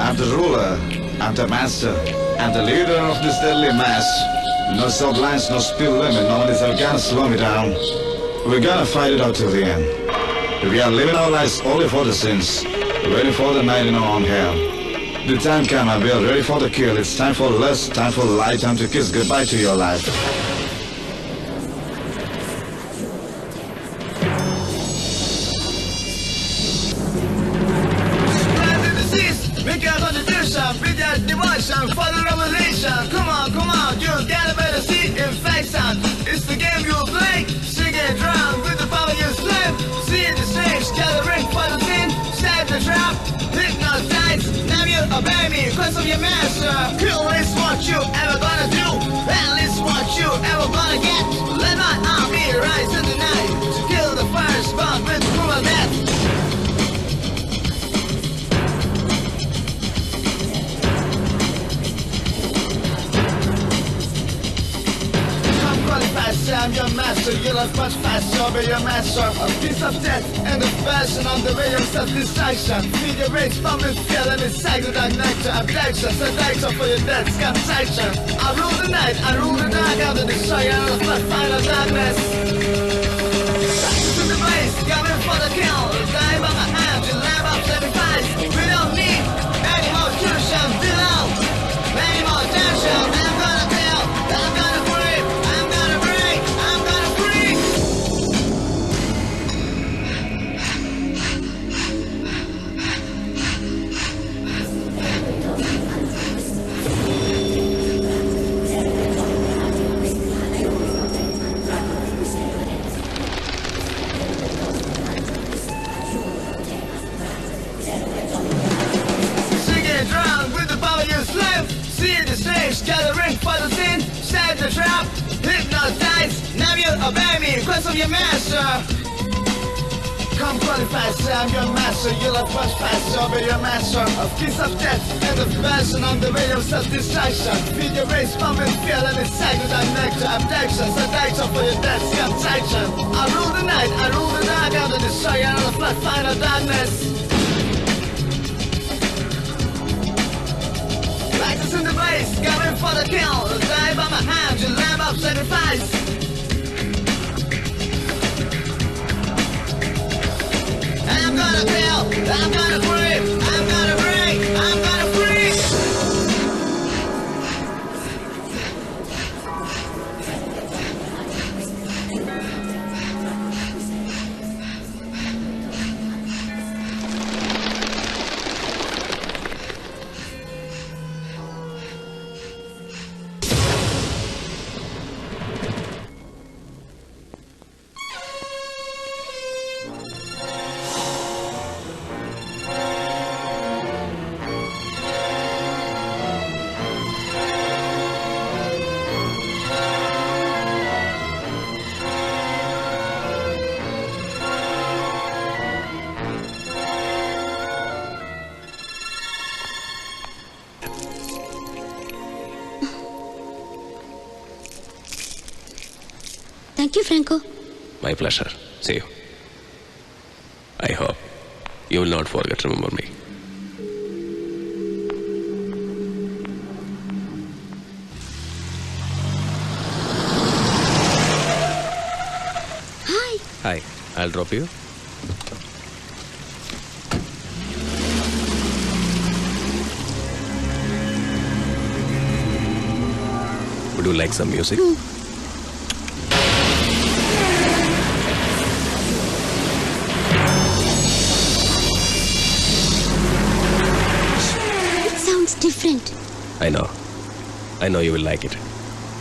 I'm the ruler, I'm the master, I'm the leader of this deadly mass. No sublines, no speed limit, no one is ever gonna slow me down. We're gonna fight it out till the end. We are living our lives only for the sins, ready for the night in our own hell. The time come, we are ready for the kill. It's time for lust, time for light, time to kiss goodbye to your life. For the revelation, come on, you got a better seat in faction. It's the game you play, sing and drown with the power you slave. See the stage, gathering for the sin, set the trap, hypnotize. Now you obey me, cause of your master. Kill is what you ever gonna do, hell is what you ever gonna get. Let my army rise in the night to kill the first born with cruel death. I'm your master, you love much faster, I'll be your master. A piece of death and the fashion on the way of self-destruction. Feed your rage, bomb and feel and it's cycle that nectar. Abduction, seduction for your death, consumption. I rule the night, I rule the dark, I'm the destroyer of the final darkness. Rise to the blaze, coming for the kill. Die by my hand, you live up sacrifice. We don't need any more cushion, below. Any more tension, I'm gonna kill, I'm gonna break, I'm gonna break, I'm gonna freak. Sing and drown with the power you slave. See the stage, gathering for the sin, set the trap, hypnotize. Now you obey me, cause of your master. Come qualified, say I'm your master. You love much faster, I'll be your master. A piece of death and the fashion on the way of self-destruction. Feed your race, bomb and feel and it's cycle that nectar. Abduction, seduction for your death, consumption. I rule the night, I rule the dark, I'm the destroyer of the flood, final darkness. Righteous in the blaze, coming for the kill. Die by my hand, you lamb of sacrifice. I'm gonna kill, I'm gonna break, I'm gonna break, I'm gonna freak. Thank you, Franco. My pleasure. See you. I hope you will not forget to remember me. Hi. Hi, I'll drop you. Would you like some music? Different. I know you will like it.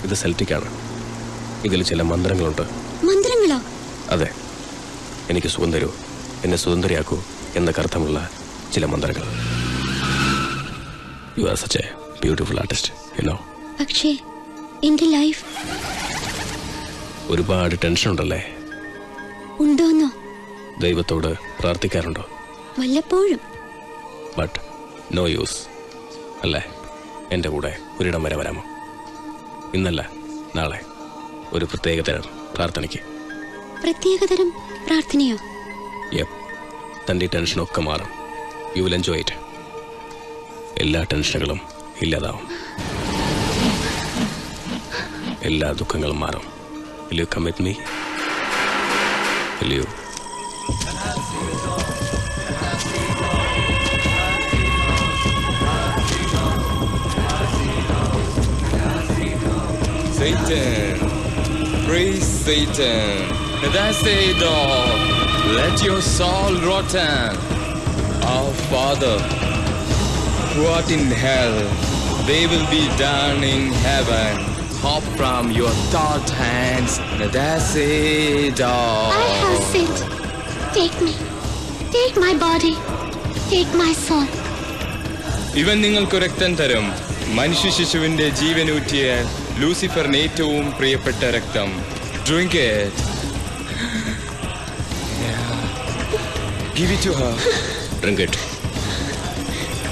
ഇത് Celtic ആണ്. ഇതിൽ ചില മന്ത്രങ്ങളുണ്ട്. മന്ത്രങ്ങളോ? അതെ. എനിക്ക് സുഖം തരൂ, എന്നെ സുന്ദരിയാക്കൂ എന്നൊക്കെ അർത്ഥമുള്ള ചില മന്ത്രങ്ങൾ. You are such a beautiful artist, you know. പക്ഷേ എൻ്റെ ലൈഫ് ഒരുപാട് ടെൻഷൻ ഉണ്ടല്ലേ? ഉണ്ടോന്നോ? ദൈവത്തോട് പ്രാർത്ഥിക്കാറുണ്ടോ? വല്ലപ്പോഴും. ബട്ട് നോ യൂസ് അല്ലേ? എൻ്റെ കൂടെ ഒരിടം വരെ വരാമോ? ഇന്നല്ല നാളെ ഒരു പ്രത്യേകതരം പ്രാർത്ഥനയ്ക്ക്. പ്രത്യേകതരം പ്രാർത്ഥനയോ? യെപ്പ്. തൻ്റെ ടെൻഷനൊക്കെ മാറും. You will enjoy it. എല്ലാ ടെൻഷനുകളും ഇല്ലാതാവും, എല്ലാ ദുഃഖങ്ങളും മാറും. Will you come with me? Will you? Satan, praise Satan. That's it all. Let your soul rotten. Our Father, who art in hell, they will be done in heaven. Hop from your thought hands. That's it all. I have sinned. Take me. Take my body. Take my soul. ഇവൻ നിങ്ങൾക്ക് രക്തം തരും. മനുഷ്യ ശിശുവിന്റെ ജീവനൂറ്റിയ ലൂസിഫറിന് ഏറ്റവും പ്രിയപ്പെട്ട രക്തം. Drink it. Give it to her. Drink it.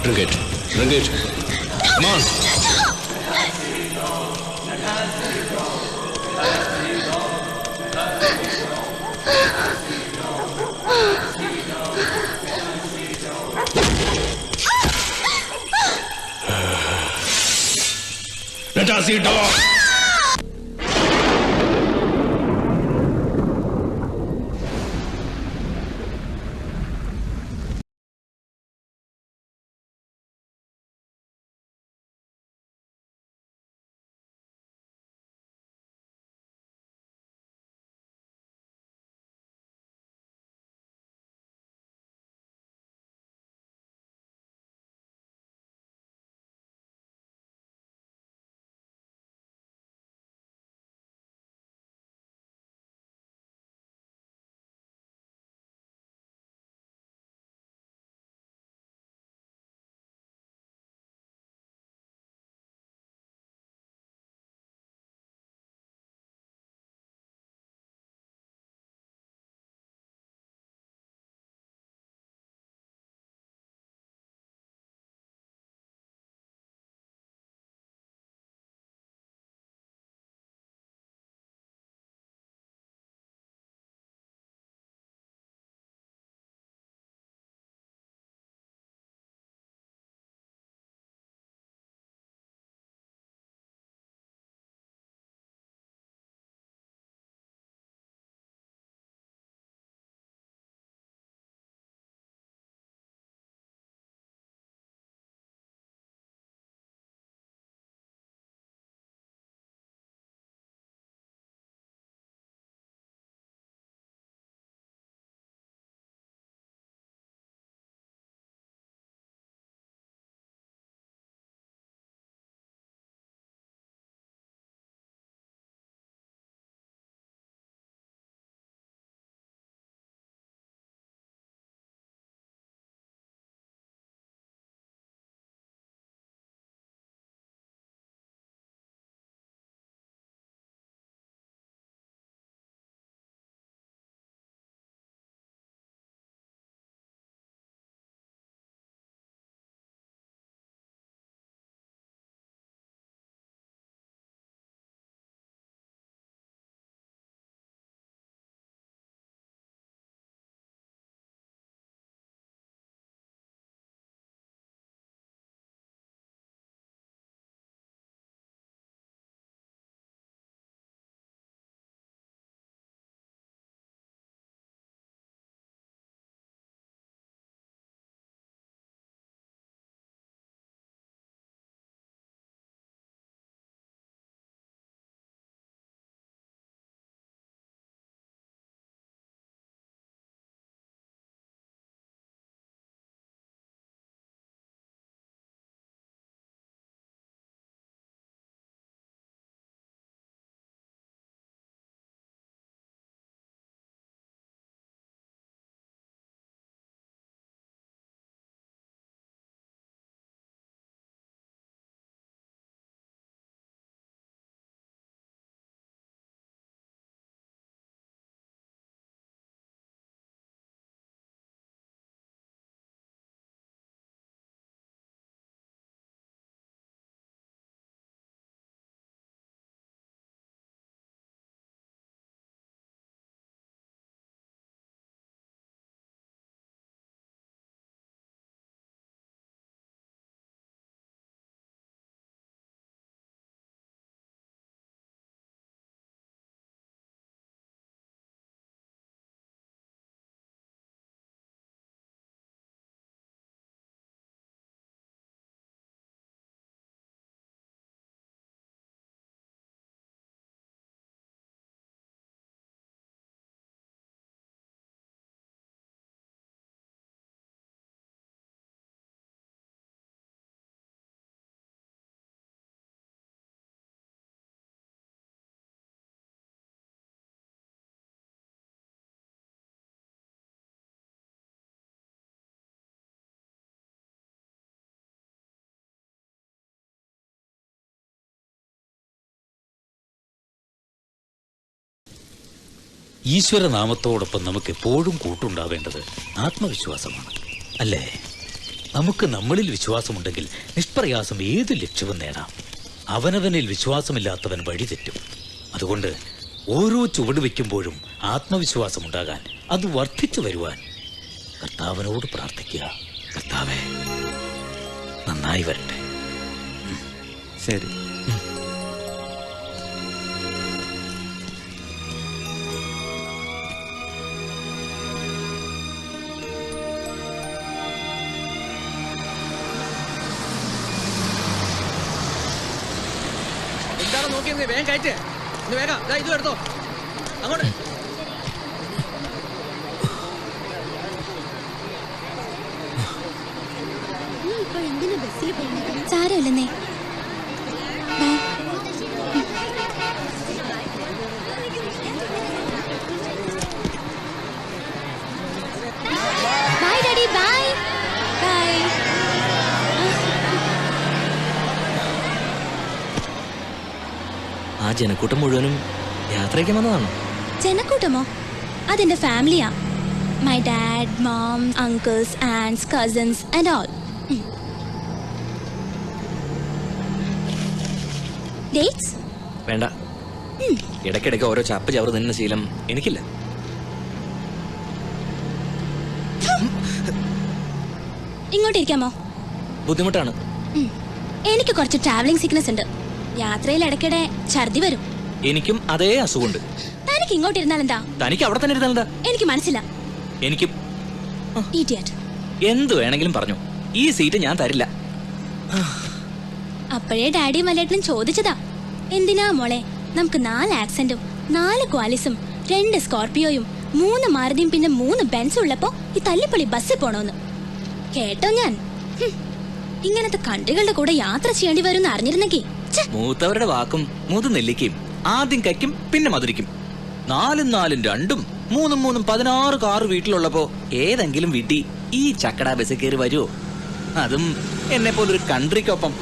Drink it. Drink it. Come on. Let us eat dog. ഈശ്വരനാമത്തോടൊപ്പം നമുക്ക് എപ്പോഴും കൂട്ടുണ്ടാവേണ്ടത് ആത്മവിശ്വാസമാണ്, അല്ലേ? നമുക്ക് നമ്മളിൽ വിശ്വാസമുണ്ടെങ്കിൽ നിഷ്പ്രയാസം ഏത് ലക്ഷ്യവും നേടാം. അവനവനിൽ വിശ്വാസമില്ലാത്തവൻ വഴിതെറ്റും. അതുകൊണ്ട് ഓരോ ചുവട് വയ്ക്കുമ്പോഴും ആത്മവിശ്വാസമുണ്ടാകാൻ, അത് വർദ്ധിച്ചു വരുവാൻ കർത്താവിനോട് പ്രാർത്ഥിക്കുക. കർത്താവേ, നന്നായി വരട്ടെ. ശരി. എന്താണ് നോക്കിയത്? വേഗം കയറ്റ്. വേഗം ഇത് എടുത്തോ. അങ്ങോട്ട് സാരമില്ലെന്നേ. Bye daddy. Bye bye. ആ ജനക്കൂട്ടം മുഴുവനും യാത്രയ്ക്ക് വന്നതാണോ? ജനക്കൂട്ടമോ? അതെന്റെ ഫാമിലിയാ. My dad, mom, uncles, aunts, cousins and all. Dates വേണ്ട. ഇടയ്ക്കിടയ്ക്ക് ഓരോ ചാപ്പ് ചവറ് നിന്ന ശീലം എനിക്കില്ല. ഇങ്ങോട്ടിരിക്കാമോ? ബുദ്ധിമുട്ടാണ്. എനിക്ക് കുറച്ച് ട്രാവലിംഗ് സിക്നസ് ഉണ്ട്. യാത്രയിൽ ഇടയ്ക്കിടെ ഛർദി വരും. എനിക്കും അതേ അസുഖമുണ്ട്. തനിക്ക് ഇങ്ങോട്ടിരുന്നാൽ എന്താ? തനിക്ക് അവിടെ തന്നെ ഇരുന്നാലെന്താ? എനിക്ക് മനസ്സില്ല. എനിക്കും. ഇഡിയറ്റ്. എന്ത് വേണമെങ്കിലും പറഞ്ഞു, ഈ സീറ്റ് ഞാൻ തരില്ല. അപ്പോഴേ ഡാഡിയും വല്ലേട്ടനും ചോദിച്ചതാ, എന്തിനാ മോളെ നമുക്ക് 4 ആക്സന്റും 4 ക്വാലിസും 2 സ്കോർപിയോയും 3 മാരുതിയും പിന്നെ 3 ബെൻസും ഉള്ളപ്പോ ഈ തല്ലിപ്പൊളി ബസ്സിൽ പോണോന്ന്. കേട്ടോ ഞാൻ. ഇങ്ങനത്തെ കൺട്രികളുടെ കൂടെ യാത്ര ചെയ്യേണ്ടി വരും അറിഞ്ഞിരുന്നെങ്കിൽ. മൂത്തവരുടെ വാക്കും മൂത്ത് നെല്ലിക്കയും ആദ്യം കയ്ക്കും പിന്നെ മധുരിക്കും. 4 4 2 3 3 16 കാറ് വീട്ടിലുള്ളപ്പോ ഏതെങ്കിലും വീട്ടിൽ ഈ ചക്കട ബസ് കയറി വരുമോ? അതും എന്നെ പോലൊരു കൺട്രിക്കൊപ്പം.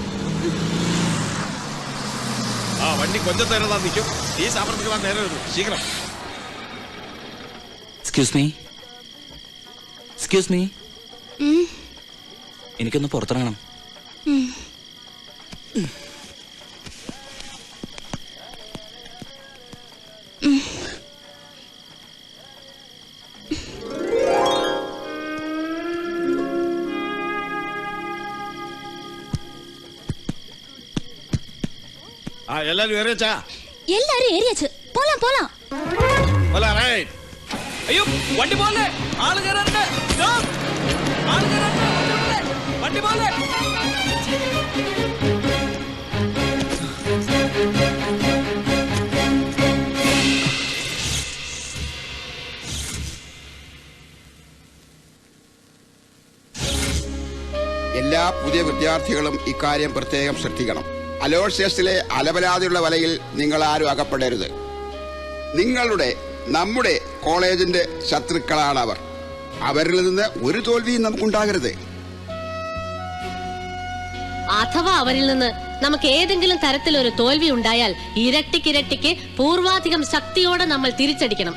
വണ്ടി കൊഞ്ചം നേരം നിൽക്കും. ഈ സാമ്പത്തിക നേരെ വരും. ശീഘ്രം. Excuse me. എനിക്കൊന്ന് പുറത്തിറങ്ങണം. എല്ലാരും ഏറിയച്ചാ? എല്ലാരും ഏരിയച്ച്. പോലാം പോലാം. അയ്യോ, വണ്ടി പോലെ ആള് കയറാനുണ്ട്. വണ്ടി പോലെ. എല്ലാ പുതിയ വിദ്യാർത്ഥികളും ഇക്കാര്യം പ്രത്യേകം ശ്രദ്ധിക്കണം. അലോഷ്യസിലെ അലപരാതിയുള്ള വലയിൽ നിങ്ങൾ ആരും അകപ്പെടരുത്. നമ്മുടെ കോളേജിന്റെ ശത്രുക്കളാണ് അവർ. അവരിൽ നിന്ന് ഒരു തോൽവിയും നമുക്കുണ്ടാകരുത്. അഥവാ അവരിൽ നിന്ന് നമുക്ക് ഏതെങ്കിലും തരത്തിലൊരു തോൽവി ഉണ്ടായാൽ ഇരട്ടിക്കിരട്ടിക്ക് പൂർവാധികം ശക്തിയോടെ നമ്മൾ തിരിച്ചടിക്കണം.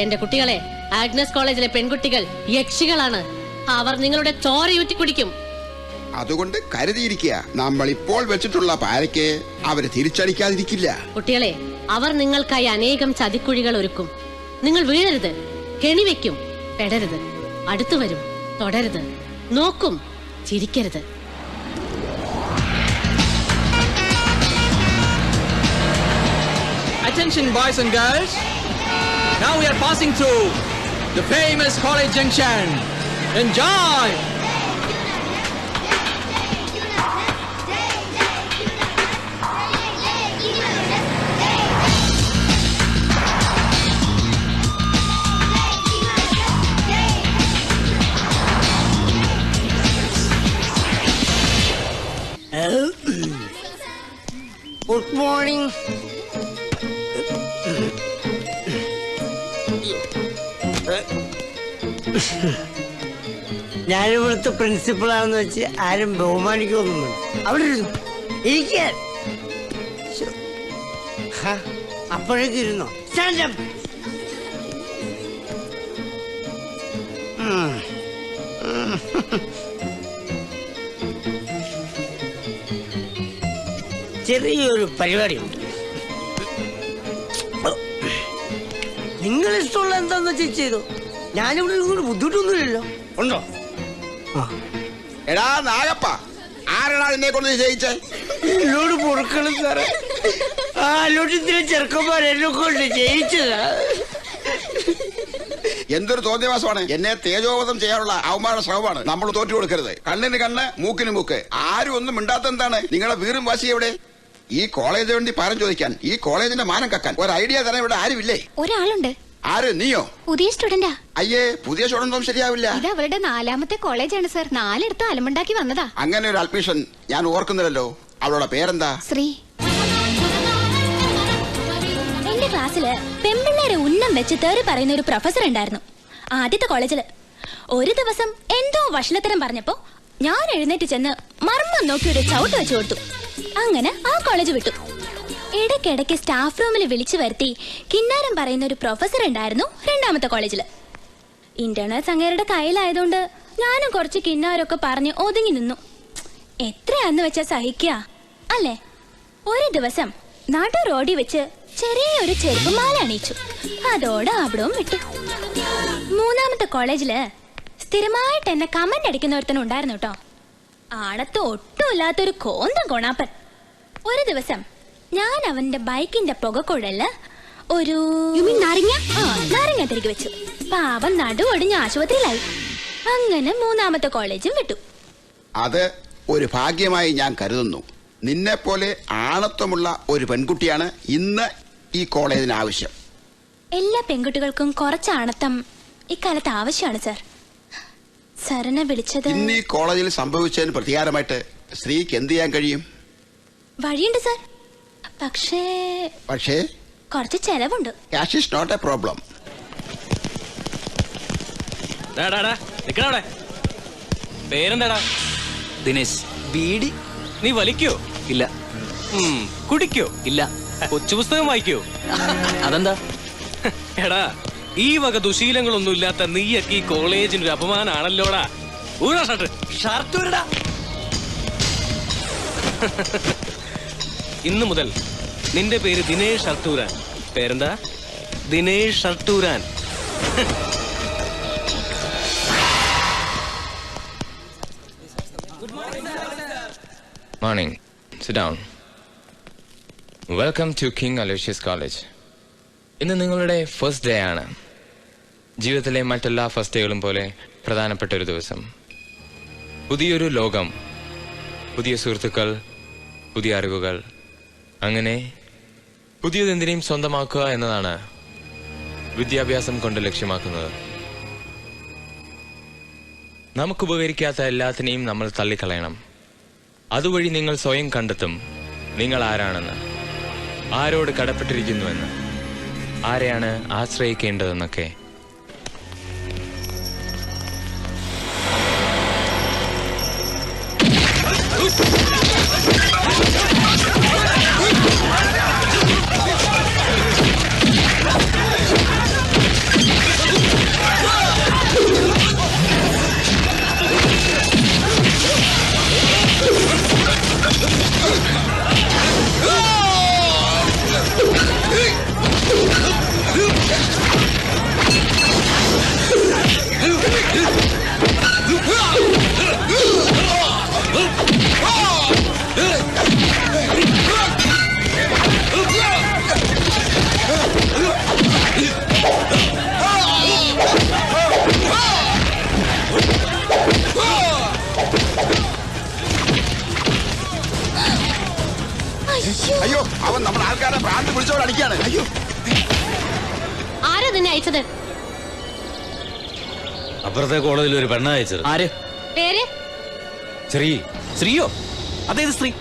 എന്റെ കുട്ടികളെ, ആഗ്നസ് കോളേജിലെ പെൺകുട്ടികൾ യക്ഷികളാണ്. അവർ നിങ്ങളുടെ ചോരയൂറ്റി കുടിക്കും. അതുകൊണ്ട് കരുതിയിരിക്കുക. നമ്മൾ ഇപ്പോൾ വെച്ചിട്ടുള്ള പാരയ്ക്ക് അവര് തിരിച്ചടിക്കാതിരിക്കില്ല. കുട്ടികളെ, അവർ നിങ്ങൾക്കായി അനേകം ചതിക്കുഴികൾ ഒരുക്കും. നിങ്ങൾ വീഴരുത്, കെണിവെക്കും, പെടരുത്. അടുത്തു വരും, തൊടരുത്, നോക്കും, ചിരിക്കരുത്. Attention boys and girls. Now we are passing through the famous college junction. Enjoy. Good morning. ഞാനിവിടുത്തെ പ്രിൻസിപ്പളാണെന്ന് വെച്ച് ആരും ബഹുമാനിക്കൊന്നും അവിടെ ഇരിക്കാൻ. അപ്പോഴേക്ക് ഇരുന്നോ? ചെറിയൊരു പരിപാടിയുണ്ട്. നിങ്ങൾ ഇഷ്ടമുള്ള എന്താന്ന് വെച്ചാൽ ചെയ്തു. ഞാനിവിടെ ബുദ്ധിമുട്ടൊന്നുമില്ലല്ലോ. ഉണ്ടോ? എടാ നാഗപ്പ, ആരാടാ എന്നെ കൊണ്ട് ജയിച്ചേ? എന്നോട് പൊറുക്കണം സാറേ. ആലോചിച്ചിട്ട് ചെറുക്കന്മാർ എന്നെ കൊണ്ട് ജയിച്ചതാ. എന്തൊരു തോന്നിയവാസമാണ്. എന്നെ തേജോവധം ചെയ്യാനുള്ള അവമാന ശ്രമമാണ്. നമ്മൾ തോറ്റു കൊടുക്കരുത്. കണ്ണിന് കണ്ണ്, മൂക്കിന് മൂക്ക്. ആരും ഒന്നും മിണ്ടാത്ത എന്താണ്? നിങ്ങളെ വീറും വാശി എവിടെ? ഈ കോളേജിന് വേണ്ടി പാരം ചോദിക്കാൻ, ഈ കോളേജിന്റെ മാനം കക്കാൻ ഒരു ഐഡിയ തരാൻ ഇവിടെ ആരുമില്ലേ? ഒരാളുണ്ട്. ആര്? നീയോ? പുതിയ സ്റ്റുഡന്റാ. അയ്യേ, പുതിയ സ്റ്റുഡന്റും ശരിയാവില്ല. ഇത് അവരുടെ 4ാമത്തെ കോളേജാണ് സർ. 4 അലമുണ്ടാക്കി വന്നതാ. അങ്ങനെ ഒരു അഡ്മിഷൻ ഞാൻ ഓർക്കുന്നില്ലല്ലോ. അവളുടെ പേരെന്താ? ശ്രീ. എന്റെ ക്ലാസ്സില് പെമ്പിള്ളേരെ ഉന്നം വെച്ച് തേറി പറയുന്ന ഒരു പ്രൊഫസർ ഉണ്ടായിരുന്നു ആദ്യത്തെ കോളേജില്. ഒരു ദിവസം എന്തോ വഷളത്തരം പറഞ്ഞപ്പോ ഞാൻ എഴുന്നേറ്റ് ചെന്ന് മർമ്മം നോക്കി ഒരു ചവിട്ട് വെച്ചു കൊടുത്തു. അങ്ങനെ ആ കോളേജ് വിട്ടു. ഇടയ്ക്കിടയ്ക്ക് സ്റ്റാഫ് റൂമിൽ വിളിച്ചു വരുത്തി കിന്നാരം പറയുന്ന ഒരു പ്രൊഫസർ ഉണ്ടായിരുന്നു 2ാമത്തെ കോളേജില്. ഇന്റേണൽസ് അങ്ങേരുടെ കയ്യിലായതുകൊണ്ട് ഞാനും കുറച്ച് കിന്നാരൊക്കെ പറഞ്ഞ് ഒതുങ്ങി നിന്നു. എത്രയാന്ന് വെച്ചാ സഹിക്കുക അല്ലേ? ഒരു ദിവസം നടു റോഡി വെച്ച് ചെറിയൊരു ചെരുപ്പുമാല അണിയിച്ചു. അതോടെ അവിടവും വിട്ടു. 3ാമത്തെ കോളേജില് സ്ഥിരമായിട്ട് എന്നെ കമന്റ് അടിക്കുന്ന ഒരുത്തനുണ്ടായിരുന്നു കേട്ടോ. ആണത്ത് ഒട്ടുമില്ലാത്തൊരു കോന്തം കൊണാപ്പൻ. ഒരു ദിവസം ഞാൻ അവന്റെ ബൈക്കിന്റെ പുകക്കുഴല് ഒരു നാരങ്ങ തിരികെ വെച്ചു. പാവം നടു ഒടിഞ്ഞ് ആശുപത്രിയിലായി. അങ്ങനെ 3ാമത്തെ കോളേജും വിട്ടു. അത് ഒരു ഭാഗ്യമായി ഞാൻ കരുതുന്നു. നിന്നെ പോലെ ആണത്വമുള്ള ഒരു പെൺകുട്ടിയാണ് ഇന്ന് ഈ കോളേജിന് ആവശ്യം. എല്ലാ പെൺകുട്ടികൾക്കും കുറച്ച് ആണത്തം ഇക്കാലത്ത് ആവശ്യമാണ് സർ. സാറിനെ വിളിച്ചത് ഇന്ന് ഈ കോളേജിൽ സംഭവിച്ചതിന് പ്രതികാരമായിട്ട് സ്ത്രീക്ക് എന്ത് ചെയ്യാൻ കഴിയും? വഴിയുണ്ട് സർ. പക്ഷേ കുറച്ച് ചെലവുണ്ട്. Cash is not a problem. പേരെന്താടാ? ദിനേശ്. ബീഡി നീ വലിക്കോ? ഇല്ല. കുടിക്കോ? ഇല്ല. കൊച്ചു പുസ്തകം വായിക്കോ? അതെന്താ? എടാ, ഈ വക ദുശീലങ്ങളൊന്നും ഇല്ലാത്ത നീയൊക്കെ ഈ കോളേജിനൊരു അപമാനാണല്ലോടാ. ഷർട്ട് ഇന്നു മുതൽ നിന്റെ പേര് ദിനേഷ് ഷർട്ടൂരാൻ. പേരെന്താ? Dinesh ഷർട്ടൂരാൻ. Morning. Sit down. Welcome to King Aloysius College. ഇന്ന് നിങ്ങളുടെ ഫസ്റ്റ് ഡേ ആണ്. ജീവിതത്തിലെ മറ്റെല്ലാ ഫസ്റ്റ് ഡേകളും പോലെ പ്രധാനപ്പെട്ട ഒരു ദിവസം. പുതിയൊരു ലോകം, പുതിയ സുഹൃത്തുക്കൾ, പുതിയ അറിവുകൾ, അങ്ങനെ പുതിയതെന്തിനേയും സ്വന്തമാക്കുക എന്നതാണ് വിദ്യാഭ്യാസം കൊണ്ട് ലക്ഷ്യമാക്കുന്നത്. നമുക്ക് ഉപകരിക്കാത്ത എല്ലാത്തിനെയും നമ്മൾ തള്ളിക്കളയണം. അതുവഴി നിങ്ങൾ സ്വയം കണ്ടെത്തും നിങ്ങൾ ആരാണെന്ന്, ആരോട് കടപ്പെട്ടിരിക്കുന്നുവെന്ന്, ആരെയാണ് ആശ്രയിക്കേണ്ടതെന്നൊക്കെ. അയ്യോ, അവൻ നമ്മുടെ ആൾക്കാരെ ഭ്രാന്ത് പിടിച്ചോട് അടിക്കാണ്. അയ്യോ, ആരാ നിന്നെ അയച്ചത്? അപ്പുറത്തെ കോളേജിൽ ഒരു പെണ്ണ അയച്ചത്. ആര്? പേര്? ശ്രീയോ? അതേത് സ്ത്രീ?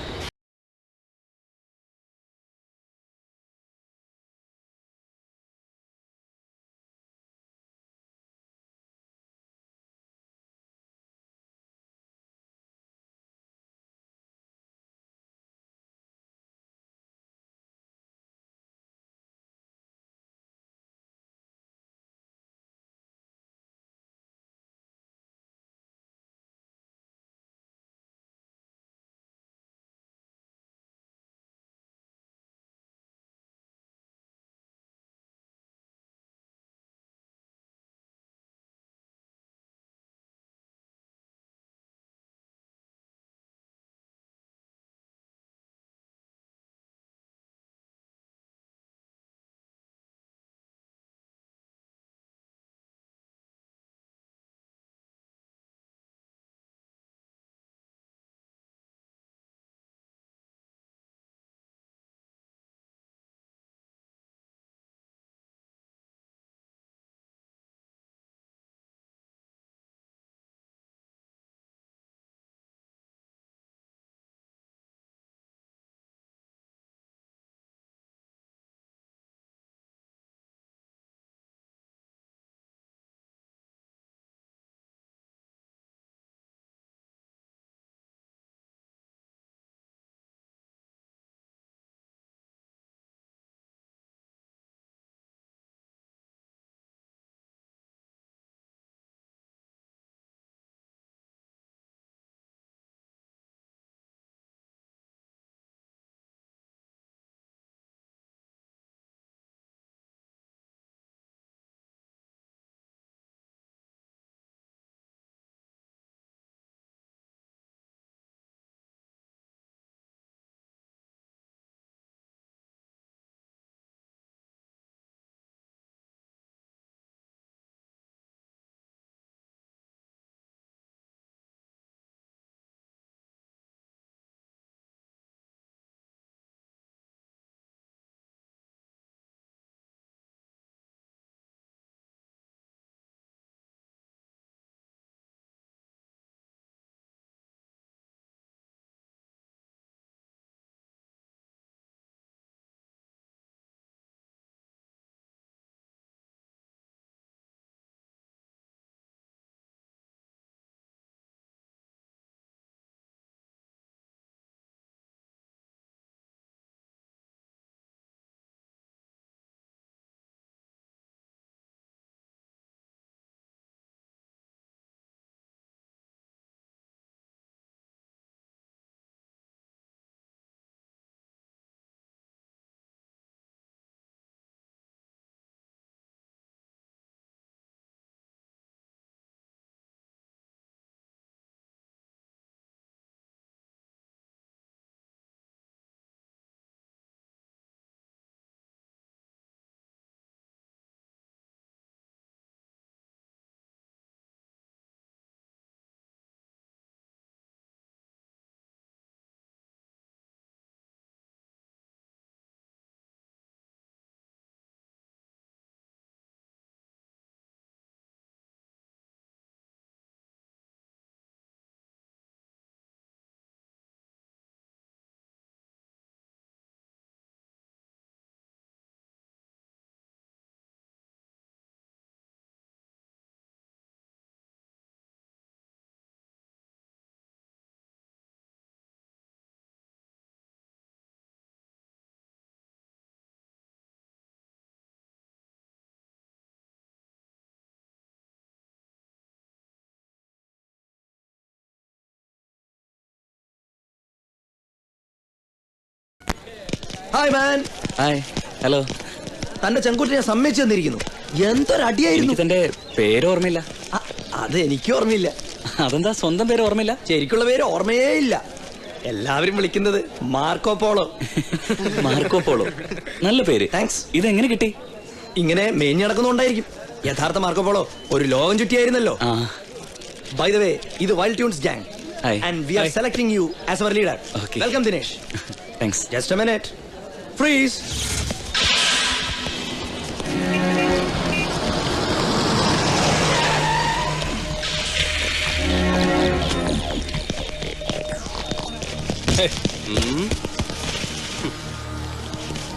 ഹായ് മാൻ. ഹായ്. ഹലോ. തന്റെ ചെങ്കുട്ടിനെ സമ്മതിച്ചു തന്നിരിക്കുന്നു. എന്തൊരടിയായിരുന്നു. തന്റെ പേര് ഓർമ്മയില്ല. അത് എനിക്ക് ഓർമ്മയില്ല. അതെന്താ സ്വന്തം പേര് ഓർമ്മയില്ല? ശരിക്കുള്ള പേര് ഓർമ്മയേ ഇല്ല. എല്ലാവരും വിളിക്കുന്നത് മാർക്കോ പോളോ. മാർക്കോ പോളോ, നല്ല പേര്. താങ്ക്സ്. ഇതെങ്ങനെ കിട്ടി? ഇങ്ങനെ മേഞ്ഞു നടക്കുന്നുണ്ടായിരിക്കും. യഥാർത്ഥ മാർക്കോ പോളോ ഒരു ലോകം ചുറ്റിയായിരുന്നല്ലോ. ബൈ ദ വേ, ഇത് wild tunes gang. And we are selecting you as our leader. Okay. Welcome, Dinesh. Thanks. Just a minute. Freeze.